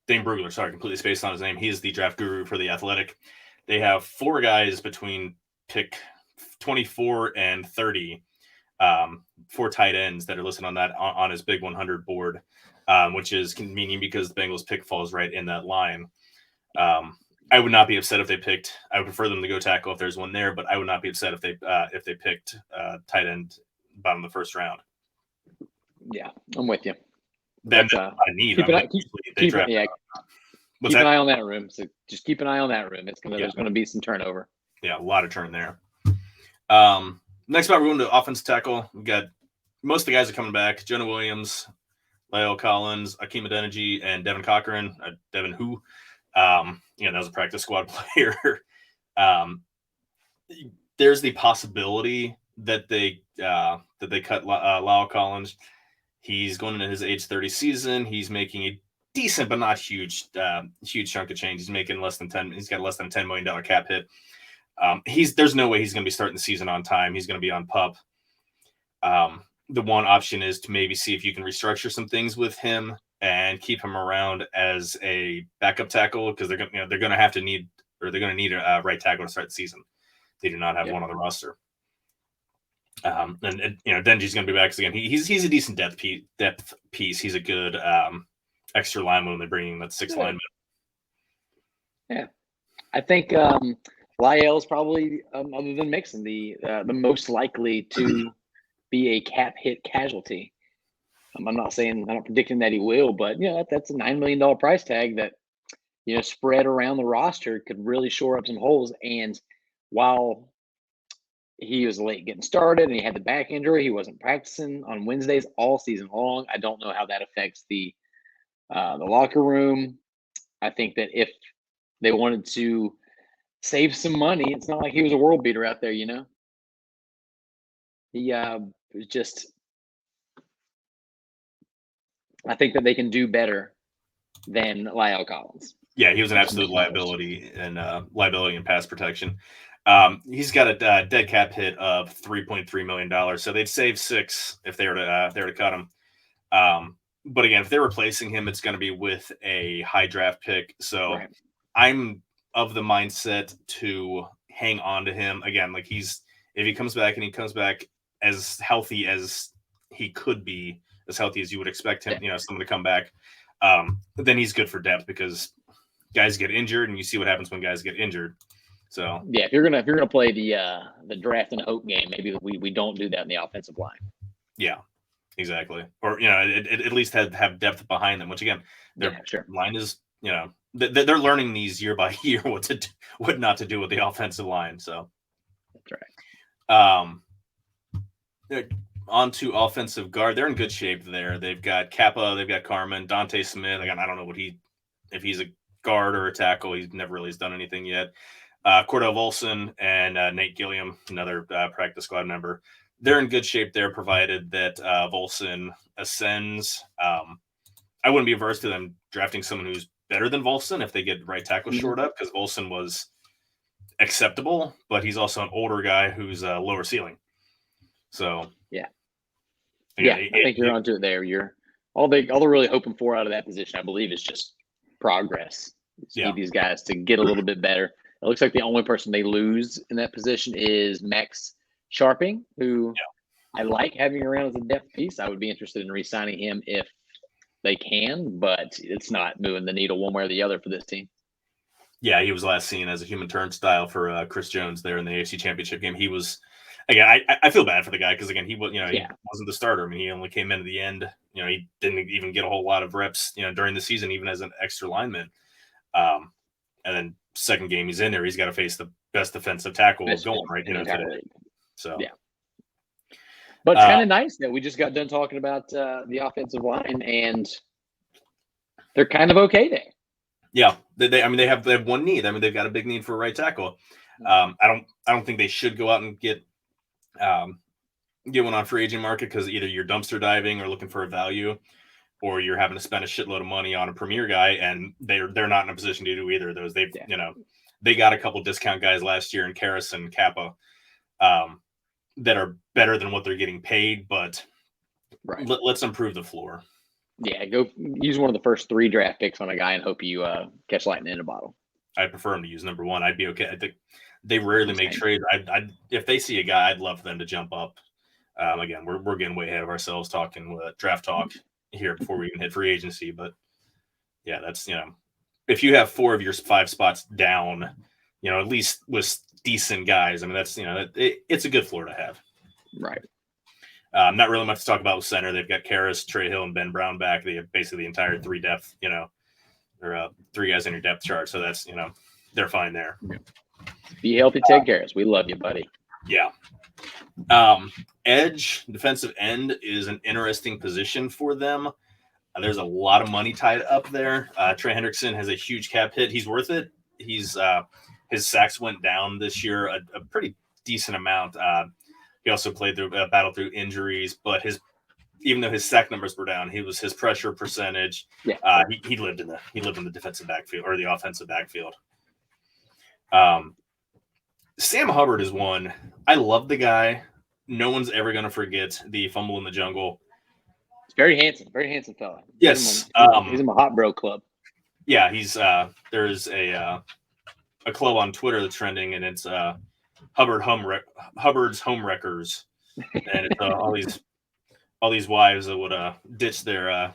Brugler, sorry, completely spaced on his name. He is the draft guru for The Athletic. They have 4 guys between pick 24 and 30, 4 tight ends that are listed on that on his Big 100 board, which is convenient because the Bengals pick falls right in that line. I would not be upset if they picked. I would prefer them to go tackle if there's one there, but I would not be upset if they picked tight end bottom of the first round. Yeah, I'm with you. That's I need. Keep an eye on that room. So just keep an eye on that room. There's going to be some turnover. Yeah, a lot of turn there. Next spot, we're going to offensive tackle. We got most of the guys are coming back: Jonah Williams, La'el Collins, Akeem Adeniji, and Devin Cochran. Devin who? That was a practice squad player. There's the possibility that they cut La'el Collins. He's going into his age 30 season. He's making a decent but not huge chunk of change. He's making less than 10. He's got less than $10 million cap hit. There's no way he's going to be starting the season on time. He's going to be on PUP. The one option is to maybe see if you can restructure some things with him and keep him around as a backup tackle, because they're going to need a right tackle to start the season. They do not have one on the roster. And Denji's going to be back again. He's a decent depth piece. He's a good extra lineman when they bring in that 6th lineman. Yeah, I think La'el is probably, other than Mixon, the most likely to be a cap hit casualty. I'm not predicting that he will, but that's a $9 million price tag that spread around the roster could really shore up some holes. And while he was late getting started and he had the back injury, he wasn't practicing on Wednesdays all season long. I don't know how that affects the locker room. I think that if they wanted to save some money, it's not like he was a world beater out there, He was just. I think that they can do better than La'el Collins. Yeah, he was an absolute liability in pass protection. He's got a dead cap hit of $3.3 million, so they'd save $6 if they were to cut him. But again, if they're replacing him, it's going to be with a high draft pick. So I'm of the mindset to hang on to him again. Like if he comes back and he comes back as healthy as he could be, as healthy as you would expect him, someone to come back, then he's good for depth, because guys get injured, and you see what happens when guys get injured. So if you're gonna play the draft and hope game, maybe we don't do that in the offensive line. Yeah, exactly. Or at least have depth behind them. Which again, their line is they're learning these year by year what not to do with the offensive line. So that's right. On to offensive guard. They're in good shape there. They've got Kappa, they've got Carmen, Dante Smith. Again, I don't know if he's a guard or a tackle. He's never really done anything yet. Cordell Volson and Nate Gilliam, another practice squad member. they're in good shape there, provided that Volson ascends. I wouldn't be averse to them drafting someone who's better than Volson if they get right tackle shored up, because Volson was acceptable, but he's also an older guy who's a lower ceiling. So I think you're onto it there. You're all they're really hoping for out of that position, I believe, is just progress. Need these guys to get a little bit better. It looks like the only person they lose in that position is Max Sharping, who I like having around as a depth piece. I would be interested in re-signing him if they can, but it's not moving the needle one way or the other for this team. Yeah, he was last seen as a human turnstile for Chris Jones there in the AFC Championship game. He was, again, I feel bad for the guy because, again, he was, he wasn't the starter. I mean, he only came in at the end. He didn't even get a whole lot of reps, during the season, even as an extra lineman. And then second game he's in there, he's got to face the best defensive tackle going right, today. So but it's kind of nice that we just got done talking about the offensive line, and they're kind of okay there. Yeah, they have one need. I mean, they've got a big need for a right tackle. I don't think they should go out and get one on free agent market, because either you're dumpster diving or looking for a value, or you're having to spend a shitload of money on a premier guy, and they're not in a position to do either of those. They got a couple discount guys last year in Karras and Kappa that are better than what they're getting paid, but let's improve the floor. Yeah, go use one of the first 3 draft picks on a guy and hope you catch lightning in a bottle. I prefer them to use number 1. I'd be okay. I think they rarely make trades. If they see a guy, I'd love for them to jump up. Again, we're getting way ahead of ourselves talking draft talk here before we even hit free agency. But yeah, that's, if you have 4 of your 5 spots down, at least with decent guys, I mean, that's, it's a good floor to have. Right. Not really much to talk about with center. They've got Karras, Trey Hill, and Ben Brown back. They have basically the entire 3 depth, or 3 guys in your depth chart. So that's, they're fine there. Be healthy, Ted Karras. We love you, buddy. Yeah. Edge, defensive end, is an interesting position for them. There's a lot of money tied up there. Trey Hendrickson has a huge cap hit. He's worth it. His sacks went down this year a pretty decent amount. He also played through battled through injuries, but even though his sack numbers were down, his pressure percentage. Yeah. He lived in the defensive backfield or the offensive backfield. Sam Hubbard is one. I love the guy. No one's ever going to forget the fumble in the jungle. It's very handsome fella. Yes. He's in my hot bro club. Yeah, he's there's a club on Twitter that's trending, and it's Hubbard's Home Wreckers, and it's all these wives that would ditch their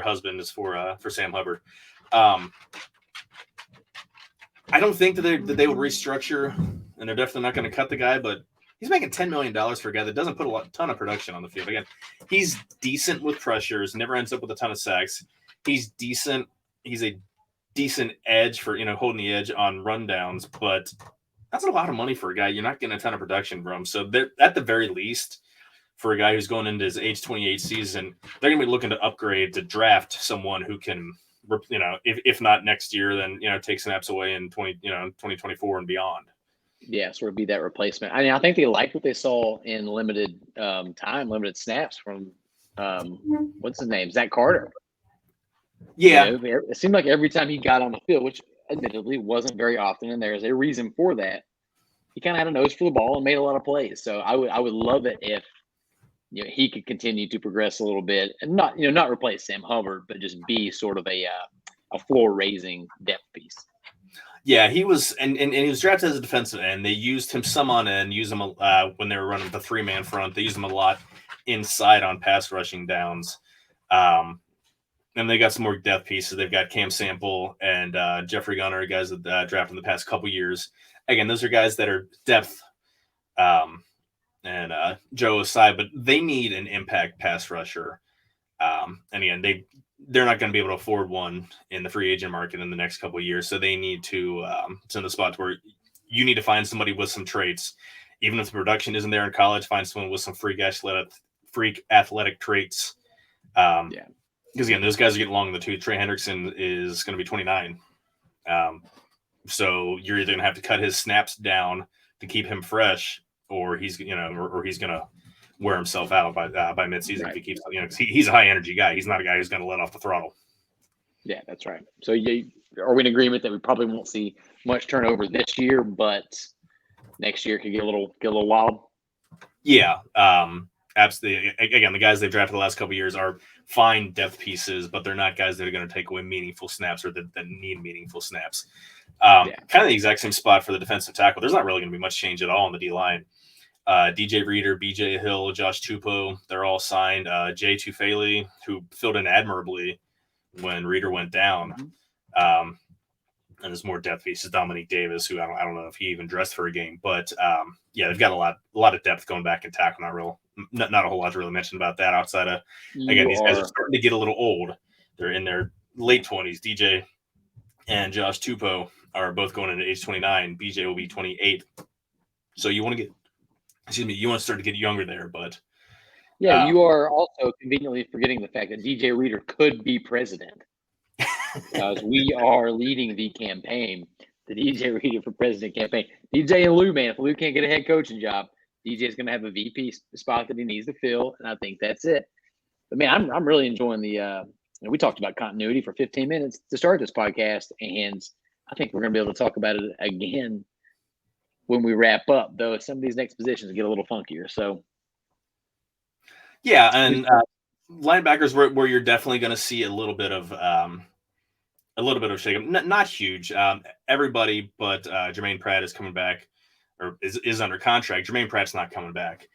husbands for Sam Hubbard. I don't think that they would restructure, and they're definitely not going to cut the guy, but he's making $10 million for a guy that doesn't put a ton of production on the field. Again, he's decent with pressures, never ends up with a ton of sacks. He's decent. He's a decent edge for, holding the edge on rundowns, but that's a lot of money for a guy. You're not getting a ton of production from him. So at the very least, for a guy who's going into his age 28 season, they're going to be looking to upgrade, to draft someone who can, if not next year, then, take snaps away in 2024 and beyond. Yeah, sort of be that replacement. I mean, I think they liked what they saw in limited limited snaps from what's his name, Zach Carter. Yeah, it seemed like every time he got on the field, which admittedly wasn't very often, and there's a reason for that, he kind of had a nose for the ball and made a lot of plays. So I would love it if he could continue to progress a little bit and not replace Sam Hubbard, but just be sort of a floor raising depth piece. Yeah, he was, and he was drafted as a defensive end. They used him some on end, used him when they were running the 3-man front. They used him a lot inside on pass rushing downs. And they got some more depth pieces. They've got Cam Sample and Jeffrey Gunner, guys that drafted in the past couple years. Again, those are guys that are depth and Joe aside, but they need an impact pass rusher. And again, they're not going to be able to afford one in the free agent market in the next couple of years. So they need to, it's in the spot where you need to find somebody with some traits. Even if the production isn't there in college, find someone with some freak athletic traits. Because, again, those guys are getting long in the tooth. Trey Hendrickson is going to be 29. So you're either going to have to cut his snaps down to keep him fresh, or he's or he's gonna wear himself out by midseason if he keeps 'cause he's a high energy guy. He's not a guy who's gonna let off the throttle. Yeah, that's right. So are we in agreement that we probably won't see much turnover this year, but next year could get a little wild? Yeah, absolutely. Again, the guys they've drafted the last couple of years are fine depth pieces, but they're not guys that are going to take away meaningful snaps or that need meaningful snaps. Kind of the exact same spot for the defensive tackle. There's not really going to be much change at all on the D line. DJ Reader, BJ Hill, Josh Tupou, they're all signed. Jay Tufele, who filled in admirably when Reader went down. And there's more depth pieces. Dominique Davis, who I don't know if he even dressed for a game, but they've got a lot of depth going back in tackle. Not a whole lot to really mention about that outside of these guys are starting to get a little old. They're in their late 20s. DJ and Josh Tupou are both going into age 29. BJ will be 28. So you want to start to get younger there, but you are also conveniently forgetting the fact that DJ Reader could be president. Because we are leading the campaign, the DJ Reader for president campaign. DJ and Lou, man, if Lou can't get a head coaching job, DJ is going to have a VP spot that he needs to fill, and I think that's it. But man, I'm really enjoying the. We talked about continuity for 15 minutes to start this podcast, and I think we're going to be able to talk about it again when we wrap up. Though some of these next positions get a little funkier, so yeah, and linebackers where you're definitely going to see a little bit of shakeup. Not huge. Everybody but Jermaine Pratt is coming back, or is under contract. Jermaine Pratt's not coming back.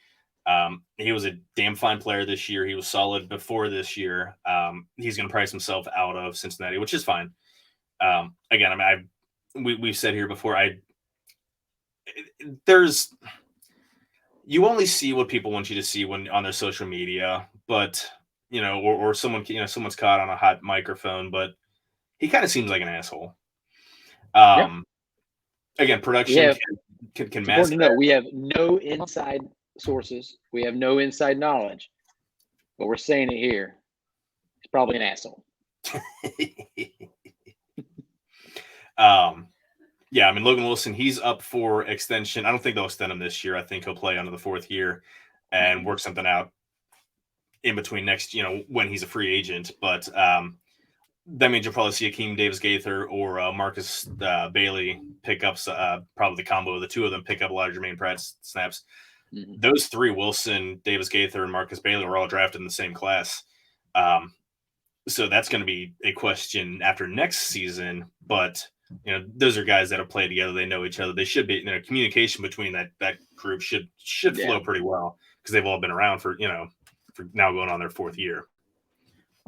He was a damn fine player this year. He was solid before this year. He's going to price himself out of Cincinnati, which is fine. Again, we've said here before. You only see what people want you to see when on their social media, but or someone's caught on a hot microphone, but he kind of seems like an asshole. Again, production can mask that. We have no inside sources. We have no inside knowledge, but we're saying it here. He's probably an asshole. Logan Wilson, he's up for extension. I don't think they'll extend him this year. I think he'll play under the fourth year and work something out in between next, when he's a free agent. But that means you'll probably see Akeem Davis-Gaither or Marcus Bailey pick up probably the combo of the two of them pick up a lot of Jermaine Pratt's snaps. Mm-hmm. Those three, Wilson, Davis-Gaither, and Marcus Bailey, were all drafted in the same class. So that's going to be a question after next season. But, those are guys that have played together. They know each other. They should be, communication between that group should flow pretty well because they've all been around for now going on their fourth year.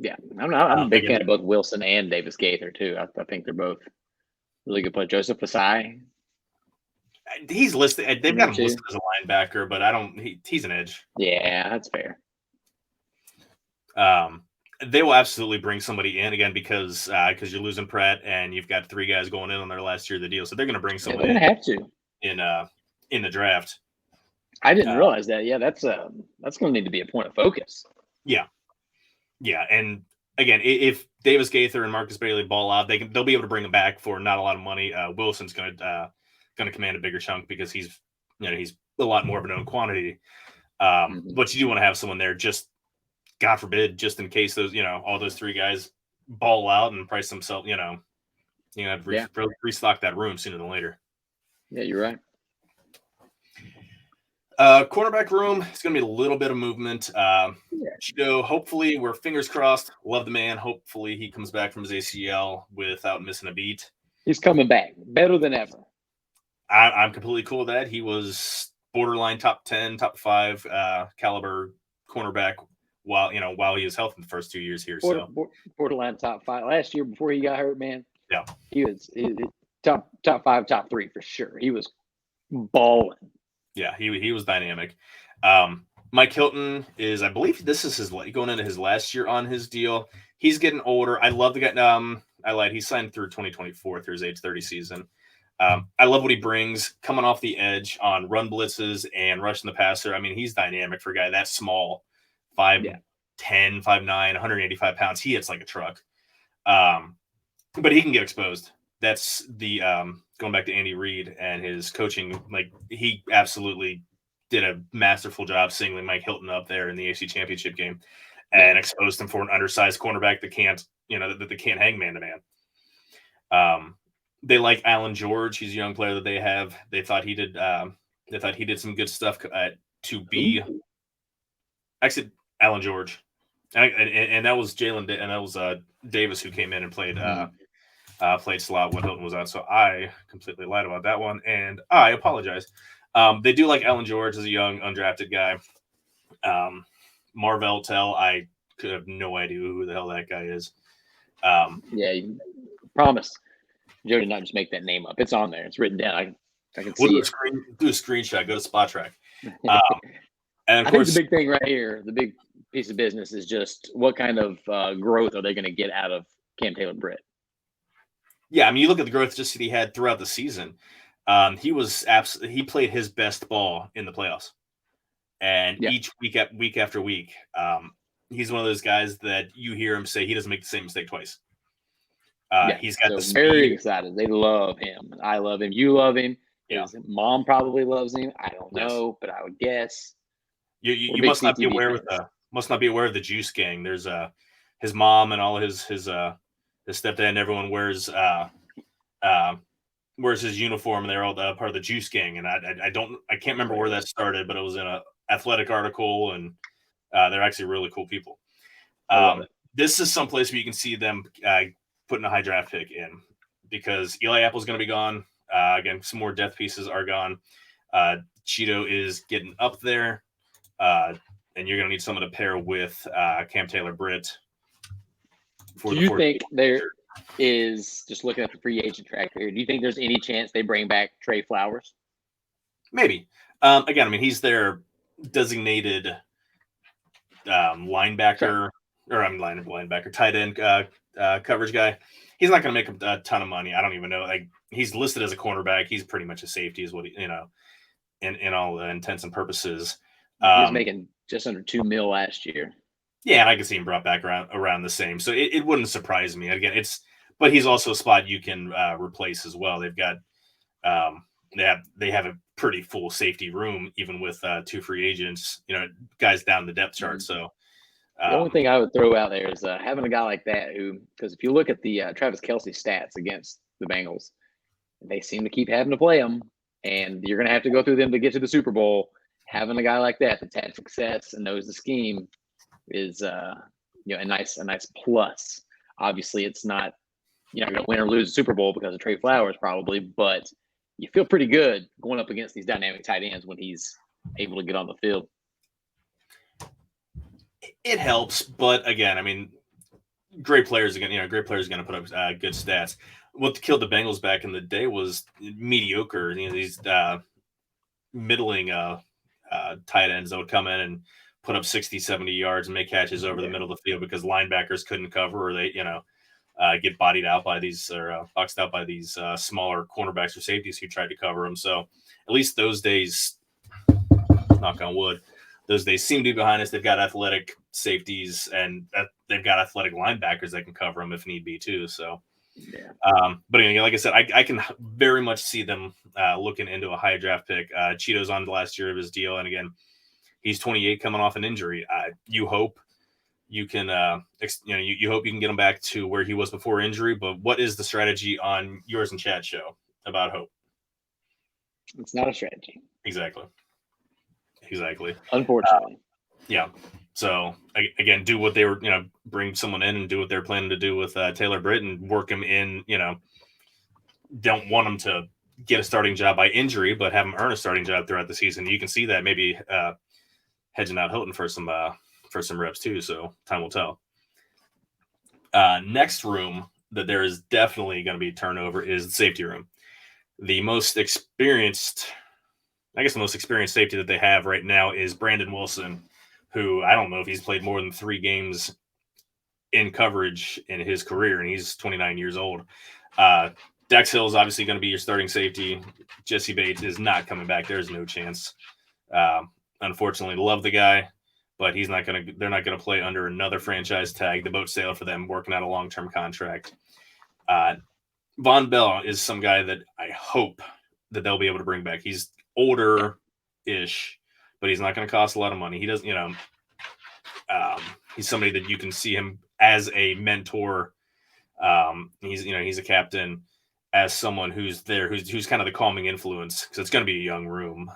Yeah, I'm a big fan of both Wilson and Davis-Gaither too. I think they're both really good players. Joseph Fasai. He's listed. They've got him listed as a linebacker, but he's an edge. Yeah, that's fair. They will absolutely bring somebody in again because you're losing Pratt and you've got three guys going in on their last year of the deal, so they're going to bring somebody. They're going to have to in the draft. I didn't realize that. Yeah, that's going to need to be a point of focus. Yeah. Yeah, and again, if Davis-Gaither and Marcus Bailey ball out, they'll be able to bring them back for not a lot of money. Wilson's going to command a bigger chunk because he's a lot more of a known quantity. But you do want to have someone there, just God forbid, just in case those all those three guys ball out and price themselves. Have to restock that room sooner than later. Yeah, you're right. Cornerback room, it's going to be a little bit of movement. Hopefully, we're fingers crossed. Love the man. Hopefully, he comes back from his ACL without missing a beat. He's coming back better than ever. I'm completely cool with that. He was borderline top 10, top 5 caliber cornerback while he was healthy in the first 2 years here. Borderline top 5 last year before he got hurt, man. Yeah, he was top 5, top 3 for sure. He was balling. Yeah, he was dynamic. Mike Hilton is, I believe, this is going into his last year on his deal. He's getting older. I love the guy. I lied. He signed through 2024 through his age 30 season. I love what he brings coming off the edge on run blitzes and rushing the passer. I mean, he's dynamic for a guy that small, 5'10", 5'9", 185 pounds. He hits like a truck. But he can get exposed. That's the going back to Andy Reid and his coaching. Like, he absolutely did a masterful job singling Mike Hilton up there in the AFC Championship game and exposed him for an undersized cornerback that can't, that they can't hang man to man. They like Alan George. He's a young player that they have. They thought he did. They thought he did some good stuff to be. Actually, Alan George, and that was Jalen, and that was Davis who came in and played slot when Hilton was out. So I completely lied about that one, and I apologize. They do like Alan George as a young undrafted guy. Marvell Tell, I could have no idea who the hell that guy is. You promise. Joe did not just make that name up. It's on there. It's written down. I can see it. Do a screenshot. Go to Spot Track. And I think the big thing right here, the big piece of business is just what kind of growth are they going to get out of Cam Taylor-Britt? Yeah, I mean, you look at the growth just that he had throughout the season. He played his best ball in the playoffs, and each week after week, he's one of those guys that you hear him say he doesn't make the same mistake twice. He's got the speed. Very excited. They love him. I love him. You love him. Yeah. His mom probably loves him. I don't know, but I would guess. You must not be aware of the Juice Gang. There's his mom and all his stepdad and everyone wears his uniform, and they're all part of the Juice Gang. And I can't remember where that started, but it was in an athletic article, and they're actually really cool people. This is someplace where you can see them putting a high draft pick in, because Eli Apple's going to be gone. Again, some more death pieces are gone. Cheeto is getting up there. And you're going to need someone to pair with Cam Taylor-Britt. Do you think there is, just looking at the free agent track here, do you think there's any chance they bring back Trey Flowers? Maybe. Again, I mean, he's their designated linebacker, tight end coverage guy. He's not going to make a ton of money. I don't even know. Like, he's listed as a cornerback. He's pretty much a safety, is what he, in all intents and purposes. He was making just under $2 million last year. Yeah, and I can see him brought back around the same. So it wouldn't surprise me. Again, but he's also a spot you can replace as well. They've got they have a pretty full safety room, even with 2 free agents, guys down the depth chart. So the only thing I would throw out there is having a guy like that because if you look at the Travis Kelce stats against the Bengals, they seem to keep having to play them, and you're going to have to go through them to get to the Super Bowl. Having a guy like that that's had success and knows the scheme is a nice plus. Obviously, it's not you're not going to win or lose the Super Bowl because of Trey Flowers probably, but you feel pretty good going up against these dynamic tight ends when he's able to get on the field. It helps, but again, I mean, great players are going to put up good stats. What killed the Bengals back in the day was mediocre. These middling tight ends that would come in and put up 60, 70 yards and make catches over the middle of the field because linebackers couldn't cover, or they, get bodied out by these or boxed out by these smaller cornerbacks or safeties who tried to cover them. So at least those days, knock on wood, those days seem to be behind us. They've got athletic safeties and they've got athletic linebackers that can cover them if need be too. So, but again, like I said, I can very much see them looking into a high draft pick. Cheeto's on the last year of his deal, and again, he's 28, coming off an injury. You hope you can, you hope you can get him back to where he was before injury. But what is the strategy on yours and Chad's show about hope? It's not a strategy. Exactly. Unfortunately. So again, do what they were, bring someone in and do what they're planning to do with Taylor-Britt and work him in. Don't want him to get a starting job by injury, but have him earn a starting job throughout the season. You can see that maybe hedging out Hilton for some reps too. So time will tell. Next room that there is definitely going to be turnover is the safety room. The most experienced safety that they have right now is Brandon Wilson, who I don't know if he's played more than 3 games in coverage in his career, and he's 29 years old. Dex Hill is obviously going to be your starting safety. Jesse Bates is not coming back. There's no chance. Unfortunately, love the guy, but they're not going to play under another franchise tag. The boat sailed for them, working out a long-term contract. Von Bell is some guy that I hope that they'll be able to bring back. He's older-ish, but he's not going to cost a lot of money. He doesn't, he's somebody that you can see him as a mentor. He's a captain, as someone who's there, who's kind of the calming influence, because it's going to be a young room.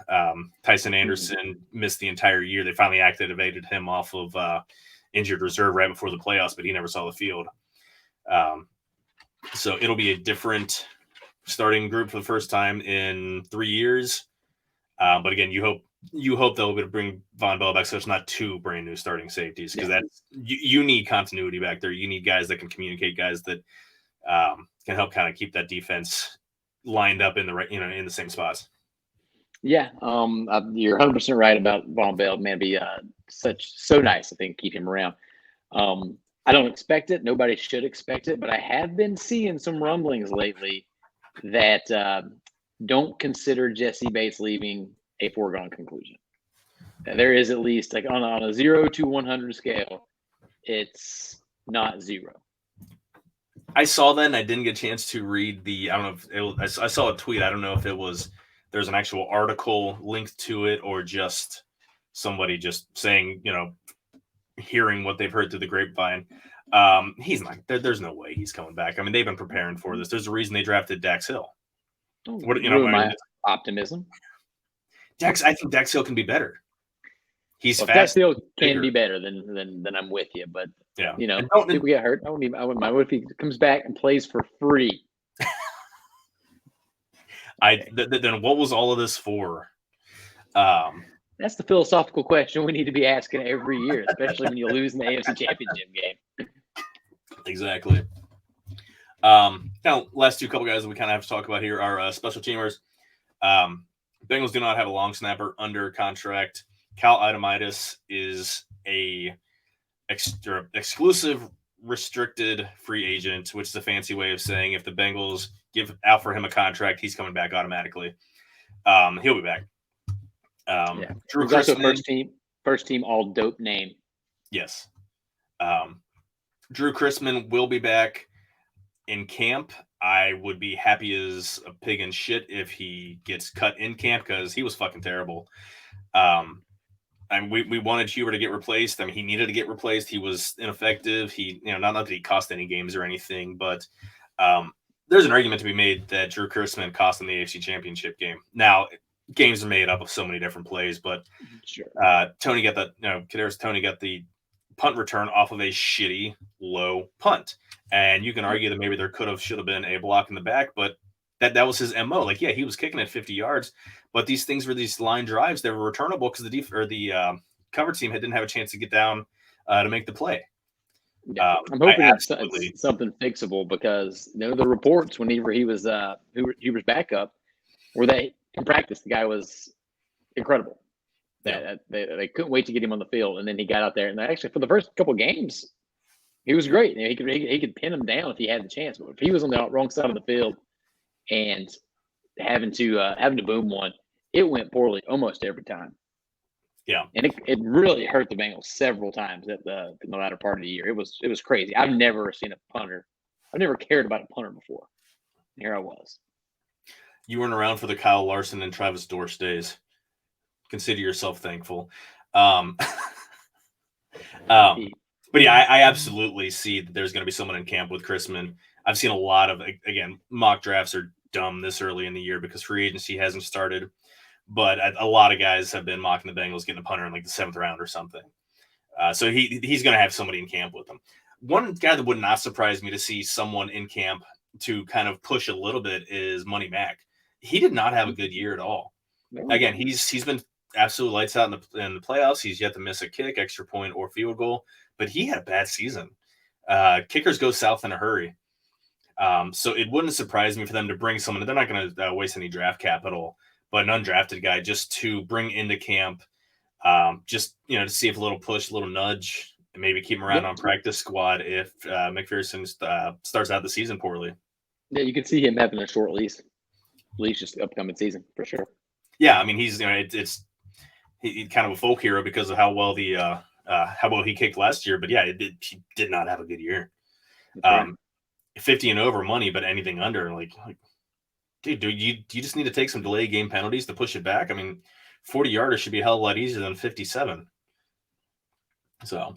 Tyson Anderson missed the entire year. They finally activated him off of injured reserve right before the playoffs, but he never saw the field. So it'll be a different starting group for the first time in 3 years. But again, you hope they'll be able to bring Von Bell back, so it's not 2 brand new starting safeties, because that's you need continuity back there. You need guys that can communicate, guys that can help kind of keep that defense lined up in the right, in the same spots. Yeah, you're 100% right about Von Bell. Man, be so nice. I think keep him around. I don't expect it. Nobody should expect it, but I have been seeing some rumblings lately that don't consider Jesse Bates leaving a foregone conclusion. There is at least, like, on a 0 to 100 scale, it's not 0. I saw that and I didn't get a chance to read I don't know if I saw a tweet. I don't know if there's an actual article linked to it or just somebody just saying, hearing what they've heard through the grapevine. He's not, there's no way he's coming back. I mean, they've been preparing for this. There's a reason they drafted Dax Hill. My optimism. I think Dax Hill can be better. He's fast. Dax Hill can be better than I'm with you, but people get hurt. I wouldn't mind if he comes back and plays for free. Then what was all of this for? That's the philosophical question we need to be asking every year, especially when you lose in the AFC Championship game. Exactly. Now, last couple guys that we kind of have to talk about here are special teamers. Bengals do not have a long snapper under contract. Cal Itemidis is a exclusive restricted free agent, which is a fancy way of saying if the Bengals offer him a contract, he's coming back automatically. He'll be back. Drew Chrisman, first team all dope name. Yes. Drew Chrisman will be back in camp. I would be happy as a pig in shit if he gets cut in camp, because he was fucking terrible. We wanted Huber to get replaced. I mean, he needed to get replaced. He was ineffective. He, not that he cost any games or anything, but there's an argument to be made that Drew Chrisman cost him the AFC Championship game. Now, games are made up of so many different plays, but sure. Tony got Kadarius Toney got the punt return off of a shitty low punt, and you can argue that maybe there should have been a block in the back, but that was his MO. Like, yeah, he was kicking at 50 yards, but these things were these line drives. They were returnable because the cover team didn't have a chance to get down to make the play. Yeah, I'm hoping it's something fixable, because the reports whenever he was Huber's backup were that in practice the guy was incredible. Yeah. They couldn't wait to get him on the field, and then he got out there, and actually for the first couple of games he was great. He could pin him down if he had the chance, but if he was on the wrong side of the field and having to boom one, it went poorly almost every time. Yeah, and it really hurt the Bengals several times in the latter part of the year. It was crazy. I've never seen a punter. I've never cared about a punter before. Here I was. You weren't around for the Kyle Larson and Travis Dorsch days. Consider yourself thankful. But yeah, I absolutely see that there's going to be someone in camp with Chrisman. I've seen a lot of, again, mock drafts are dumb this early in the year because free agency hasn't started. But a lot of guys have been mocking the Bengals getting a punter in like the 7th round or something. So he's going to have somebody in camp with him. One guy that would not surprise me to see someone in camp to kind of push a little bit is Money Mac. He did not have a good year at all. Again, he's been absolute lights out in the playoffs. He's yet to miss a kick, extra point, or field goal, but he had a bad season. Kickers go south in a hurry. So it wouldn't surprise me for them to bring someone. They're not going to waste any draft capital, but an undrafted guy just to bring into camp, just to see if a little push, a little nudge, and maybe keep him around on practice squad if McPherson starts out the season poorly. Yeah, you could see him having a short leash just upcoming season for sure. Yeah, I mean he's he's kind of a folk hero because of how well he kicked last year. But yeah, he did not have a good year. Right. 50 and over money, but anything under, like dude, you just need to take some delay game penalties to push it back. I mean, 40-yarder should be a hell of a lot easier than 57. So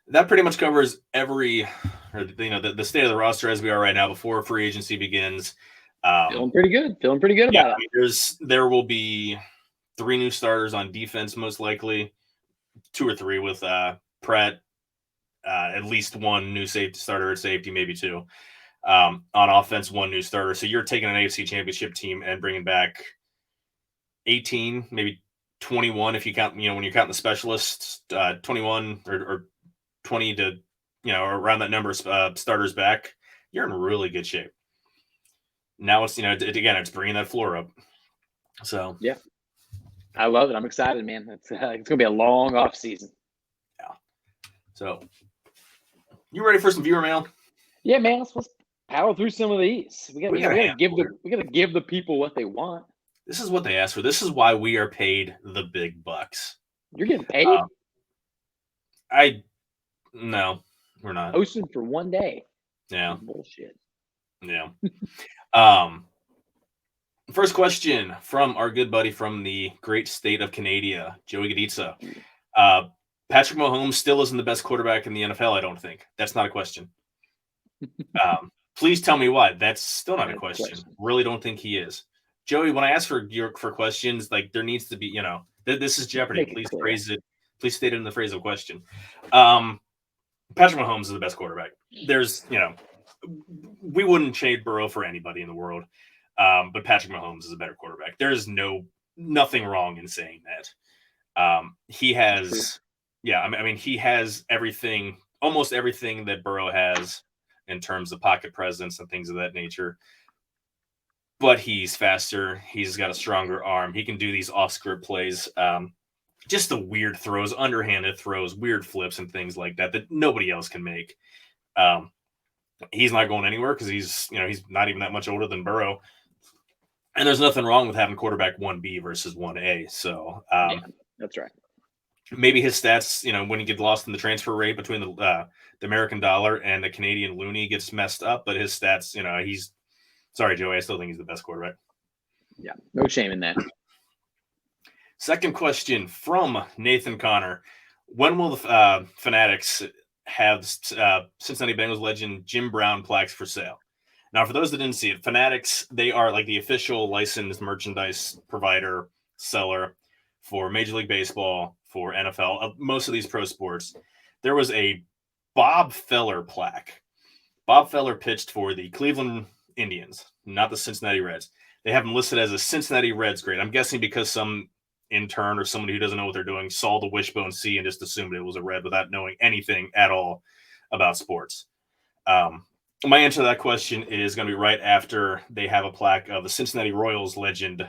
that pretty much covers the state of the roster as we are right now before free agency begins. Feeling pretty good. Feeling pretty good about it. There will be 3 new starters on defense, most likely 2 or 3 with Pratt, at least 1 new safety starter at safety, maybe 2. On offense, 1 new starter. So you're taking an AFC Championship team and bringing back 18, maybe 21 if you count, when you're counting the specialists, 21 or 20 to, around that number of starters back. You're in really good shape. Now it's, it's bringing that floor up. So yeah, I love it. I'm excited, man. It's going to be a long off season. Yeah. So you ready for some viewer mail? Yeah, man. Let's power through some of these. We gotta give the people what they want. This is what they asked for. This is why we are paid the big bucks. You're getting paid? No, we're not. Hosting for one day. Yeah. Bullshit. Yeah. First question from our good buddy from the great state of Canada, Joey Gaditza. Patrick Mahomes still isn't the best quarterback in the NFL, I don't think. That's not a question. Please tell me why. That's still not a question. Really don't think he is. Joey, when I ask for questions, like there needs to be, this is Jeopardy. Please phrase it. Please state it in the phrase of question. Patrick Mahomes is the best quarterback. There's, we wouldn't trade Burrow for anybody in the world. But Patrick Mahomes is a better quarterback. There is nothing wrong in saying that. He has, he has everything, almost everything that Burrow has in terms of pocket presence and things of that nature. But he's faster. He's got a stronger arm. He can do these off-script plays. Just the weird throws, underhanded throws, weird flips and things like that nobody else can make. He's not going anywhere because he's not even that much older than Burrow. And there's nothing wrong with having quarterback 1B versus 1A. So that's right. Maybe his stats, when he gets lost in the transfer rate between the American dollar and the Canadian loonie gets messed up. But his stats, he's sorry, Joey, I still think he's the best quarterback. Yeah, no shame in that. Second question from Nathan Connor. When will the Fanatics have Cincinnati Bengals legend Jim Brown plaques for sale? Now, for those that didn't see it, Fanatics, they are like the official licensed merchandise provider, seller for Major League Baseball, for NFL, most of these pro sports. There was a Bob Feller plaque. Bob Feller pitched for the Cleveland Indians, not the Cincinnati Reds. They have him listed as a Cincinnati Reds grade. I'm guessing because some intern or somebody who doesn't know what they're doing saw the wishbone C and just assumed it was a Red without knowing anything at all about sports. My answer to that question is going to be right after they have a plaque of the Cincinnati Royals legend,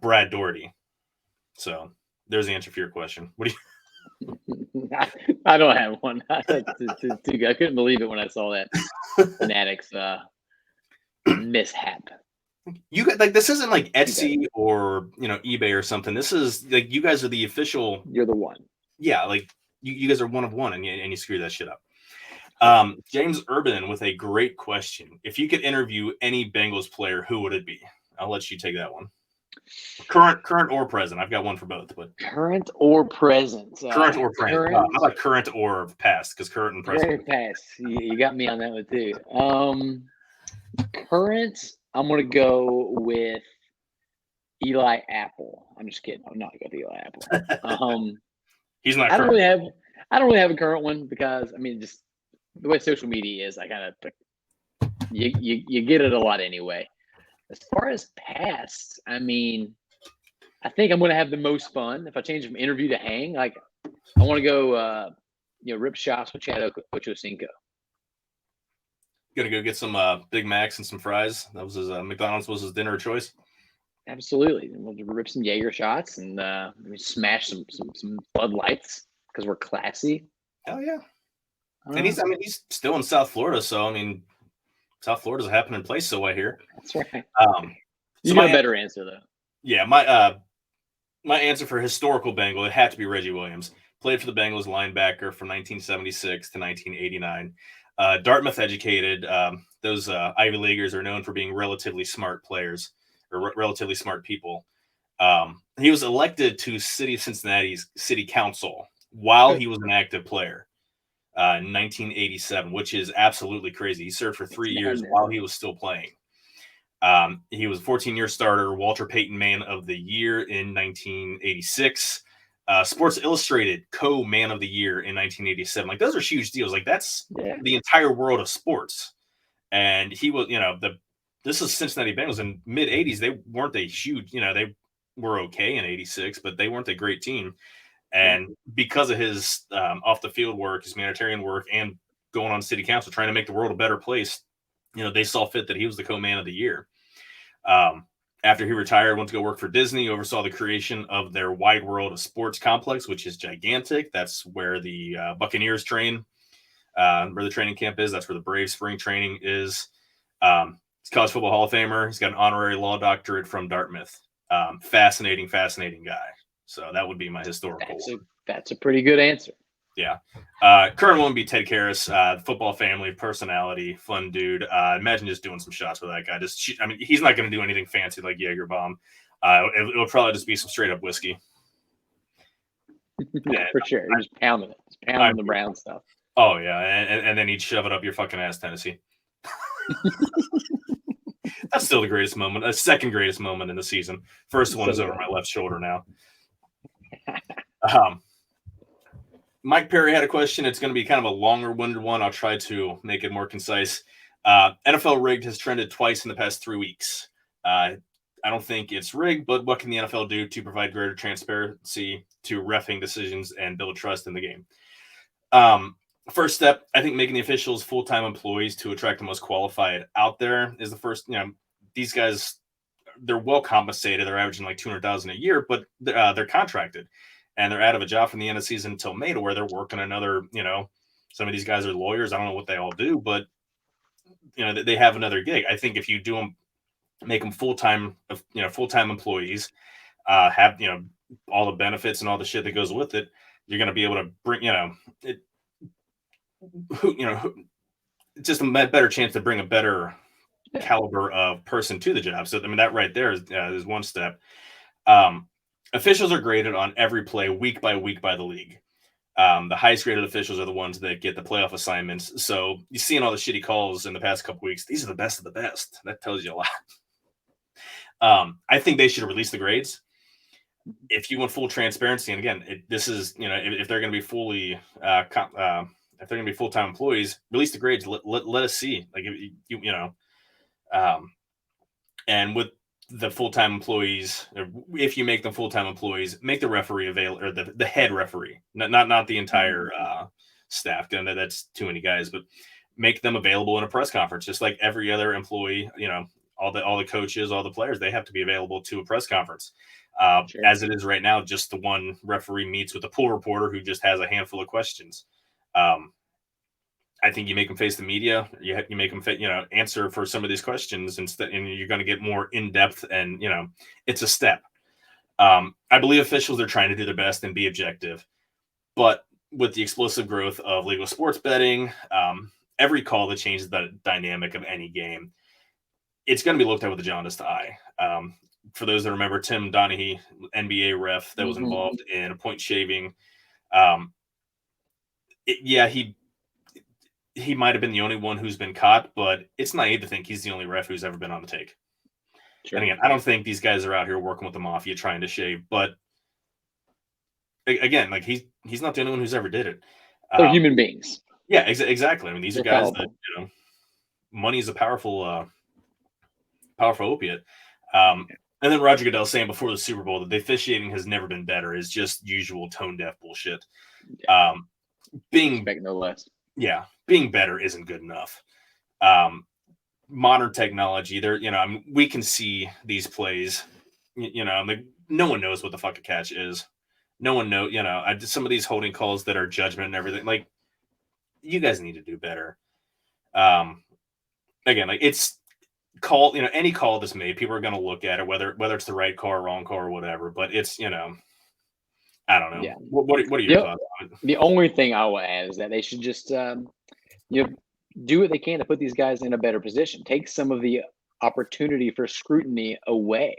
Brad Doherty. So there's the answer for your question. What do you? I don't have one. I couldn't believe it when I saw that Fanatics mishap. You got this isn't like Etsy or eBay or something. This is like you guys are the official. You're the one. Yeah, like you guys are one of one, and you screw that shit up. James Urban with a great question. If you could interview any Bengals player, who would it be? I'll let you take that one. Current or present. I've got one for both. But current or present. Current or present. How about current or past? Because current and present. Past. You got me on that one too. Current. I'm gonna go with Eli Apple. I'm just kidding. I'm not going to go with Eli Apple. He's not. I don't really have a current one because just the way social media is, I kind of you get it a lot anyway. As far as past, I think I'm going to have the most fun if I change from interview to hang. Like I want to go, rip shots with Chad Ochocinco. Gonna go get some Big Macs and some fries. That was his McDonald's was his dinner of choice. Absolutely, and we'll rip some Jaeger shots and smash some Bud Lights because we're classy. Hell yeah! And he's still in South Florida, so South Florida's a happening place. So I hear. That's right. You got a better answer though. Yeah, my answer for historical Bengal, it had to be Reggie Williams. Played for the Bengals, linebacker from 1976 to 1989. Dartmouth educated. Those Ivy Leaguers are known for being relatively smart players or relatively smart people. He was elected to City of Cincinnati's City Council while he was an active player in 1987, which is absolutely crazy. He served for 3 years while he was still playing. He was a 14-year starter, Walter Payton Man of the Year in 1986. Sports Illustrated Co-Man of the Year in 1987. Like, those are huge deals. Like, that's the entire world of sports. And he was, this is Cincinnati Bengals in mid 80s. They weren't a huge, they were okay in 86, but they weren't a great team. And because of his off the field work, his humanitarian work, and going on city council, trying to make the world a better place, they saw fit that he was the co-man of the year. After he retired, went to go work for Disney, oversaw the creation of their Wide World of Sports complex, which is gigantic. That's where the Buccaneers train, where the training camp is. That's where the Braves spring training is. He's a college football Hall of Famer. He's got an honorary law doctorate from Dartmouth. Fascinating guy. So that would be my historical. That's a pretty good answer. Yeah. Current one would be Ted Karras, football family, personality, fun dude. Imagine just doing some shots with that guy. He's not going to do anything fancy like Jaeger bomb. It'll probably just be some straight up whiskey. Yeah, for sure. Just pounding it. Just pounding the brown stuff. Oh, yeah. And then he'd shove it up your fucking ass, Tennessee. That's still the greatest moment. The second greatest moment in the season. First one is over my left shoulder now. Mike Perry had a question. It's going to be kind of a longer-winded one. I'll try to make it more concise. NFL rigged has trended twice in the past 3 weeks. I don't think it's rigged, but what can the NFL do to provide greater transparency to reffing decisions and build trust in the game? First step, I think making the officials full-time employees to attract the most qualified out there is the first. These guys, they're well compensated. They're averaging like $200,000 a year, but they're contracted. And they're out of a job from the end of the season until May, to where they're working another, some of these guys are lawyers. I don't know what they all do, but, they have another gig. I think if you do them, make them full-time employees, have, all the benefits and all the shit that goes with it, you're going to be able to bring, just a better chance to bring a better caliber of person to the job. So, that right there is one step. Officials are graded on every play week by week by the league. The highest graded officials are the ones that get the playoff assignments. So you're seeing all the shitty calls in the past couple weeks. These are the best of the best. That tells you a lot. I think they should release the grades. If you want full transparency, and again, this is, if they're going to be fully, if they're going to be full-time employees, release the grades. Let us see. Like, and with the full-time employees, if you make them full-time employees, make the referee available, or the head referee, not the entire staff. That's too many guys, but make them available in a press conference, just like every other employee. All the coaches, all the players, they have to be available to a press conference. Sure. As it is right now, just the one referee meets with a pool reporter who just has a handful of questions. I think you make them face the media. You make them, answer for some of these questions instead, and you're going to get more in depth. And it's a step. I believe officials are trying to do their best and be objective, but with the explosive growth of legal sports betting, every call that changes the dynamic of any game, it's going to be looked at with a jaundiced eye. For those that remember, Tim Donaghy, NBA ref that was involved in a point shaving. He might have been the only one who's been caught, but it's naive to think he's the only ref who's ever been on the take. Sure. And again, I don't think these guys are out here working with the mafia trying to shave, but again, like he's not the only one who's ever did it. They're human beings. Yeah, exactly. These are guys that, money is a powerful opiate. And then Roger Goodell saying before the Super Bowl that the officiating has never been better is just usual tone deaf bullshit. Yeah. Expect no less. Yeah, being better isn't good enough. Modern technology, we can see these plays. No one knows what the fuck a catch is. No one knows. Some of these holding calls that are judgment and everything. Like, you guys need to do better. Again, like, it's call. Any call that's made, people are going to look at it, whether it's the right call or wrong call or whatever. But it's I don't know. Yeah. What are your thoughts on it? The only thing I will add is that they should just, do what they can to put these guys in a better position. Take some of the opportunity for scrutiny away.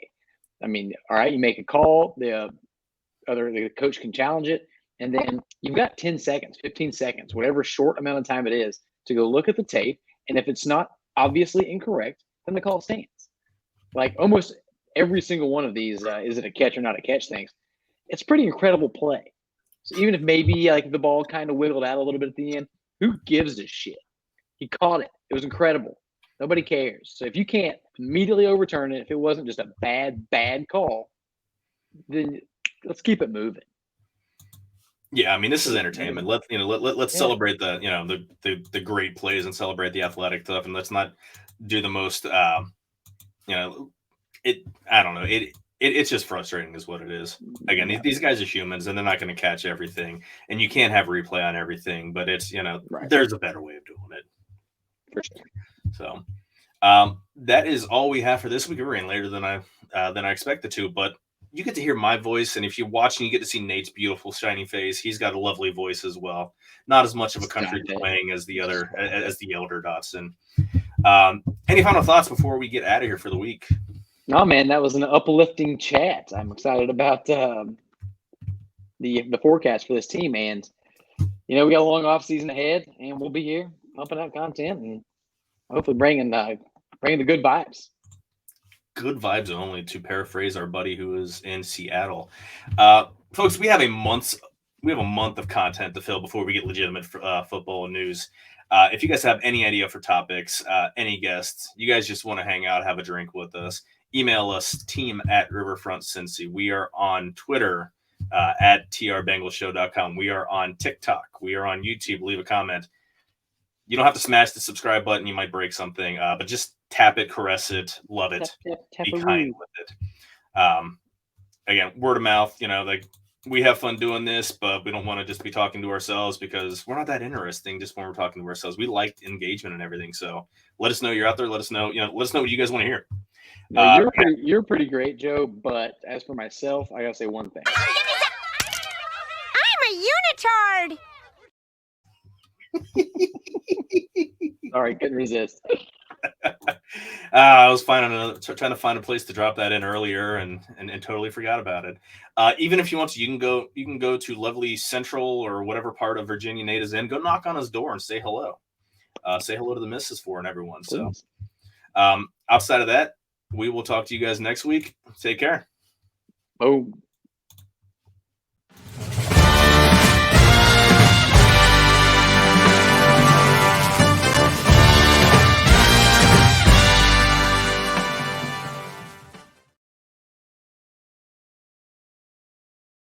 I mean, all right, you make a call, the coach can challenge it, and then you've got 10 seconds, 15 seconds, whatever short amount of time it is, to go look at the tape. And if it's not obviously incorrect, then the call stands. Like almost every single one of these, is it a catch or not a catch things? It's pretty incredible play. So even if maybe like the ball kind of wiggled out a little bit at the end, who gives a shit? He caught it. It was incredible. Nobody cares. So if you can't immediately overturn it, if it wasn't just a bad call, then let's keep it moving. Yeah, I mean, this is entertainment. Let's celebrate the great plays and celebrate the athletic stuff, and let's not do the most. I don't know. It's just frustrating, is what it is. Again, these guys are humans, and they're not going to catch everything, and you can't have replay on everything. But it's there's a better way of doing it. For sure. So, that is all we have for this week. We're running later than I expected to, but you get to hear my voice, and if you're watching, you get to see Nate's beautiful, shiny face. He's got a lovely voice as well. Not as much of a country twang as the elder Dotson. Any final thoughts before we get out of here for the week? No, man, that was an uplifting chat. I'm excited about the forecast for this team, and we got a long off season ahead, and we'll be here pumping out content and hopefully bringing the good vibes. Good vibes only, to paraphrase our buddy who is in Seattle. Folks, we have a month of content to fill before we get legitimate football news. If you guys have any idea for topics, any guests, you guys just want to hang out, have a drink with us, email us, team@riverfrontcincy. We are on Twitter at trbengalshow.com. We are on TikTok. We are on YouTube. Leave a comment. You don't have to smash the subscribe button. You might break something, but just tap it, caress it, love it, be kind with it. Again, word of mouth, we have fun doing this, but we don't want to just be talking to ourselves because we're not that interesting just when we're talking to ourselves. We like engagement and everything. So let us know you're out there. Let us know what you guys want to hear. You're pretty great, Joe. But as for myself, I gotta say one thing. I'm a unitard. Sorry, couldn't resist. I was trying to find a place to drop that in earlier and totally forgot about it. Even if you want to, you can go to lovely Central or whatever part of Virginia Nate is in. Go knock on his door and say hello. Say hello to the missus for and everyone. Please. So outside of that, we will talk to you guys next week. Take care. Boom.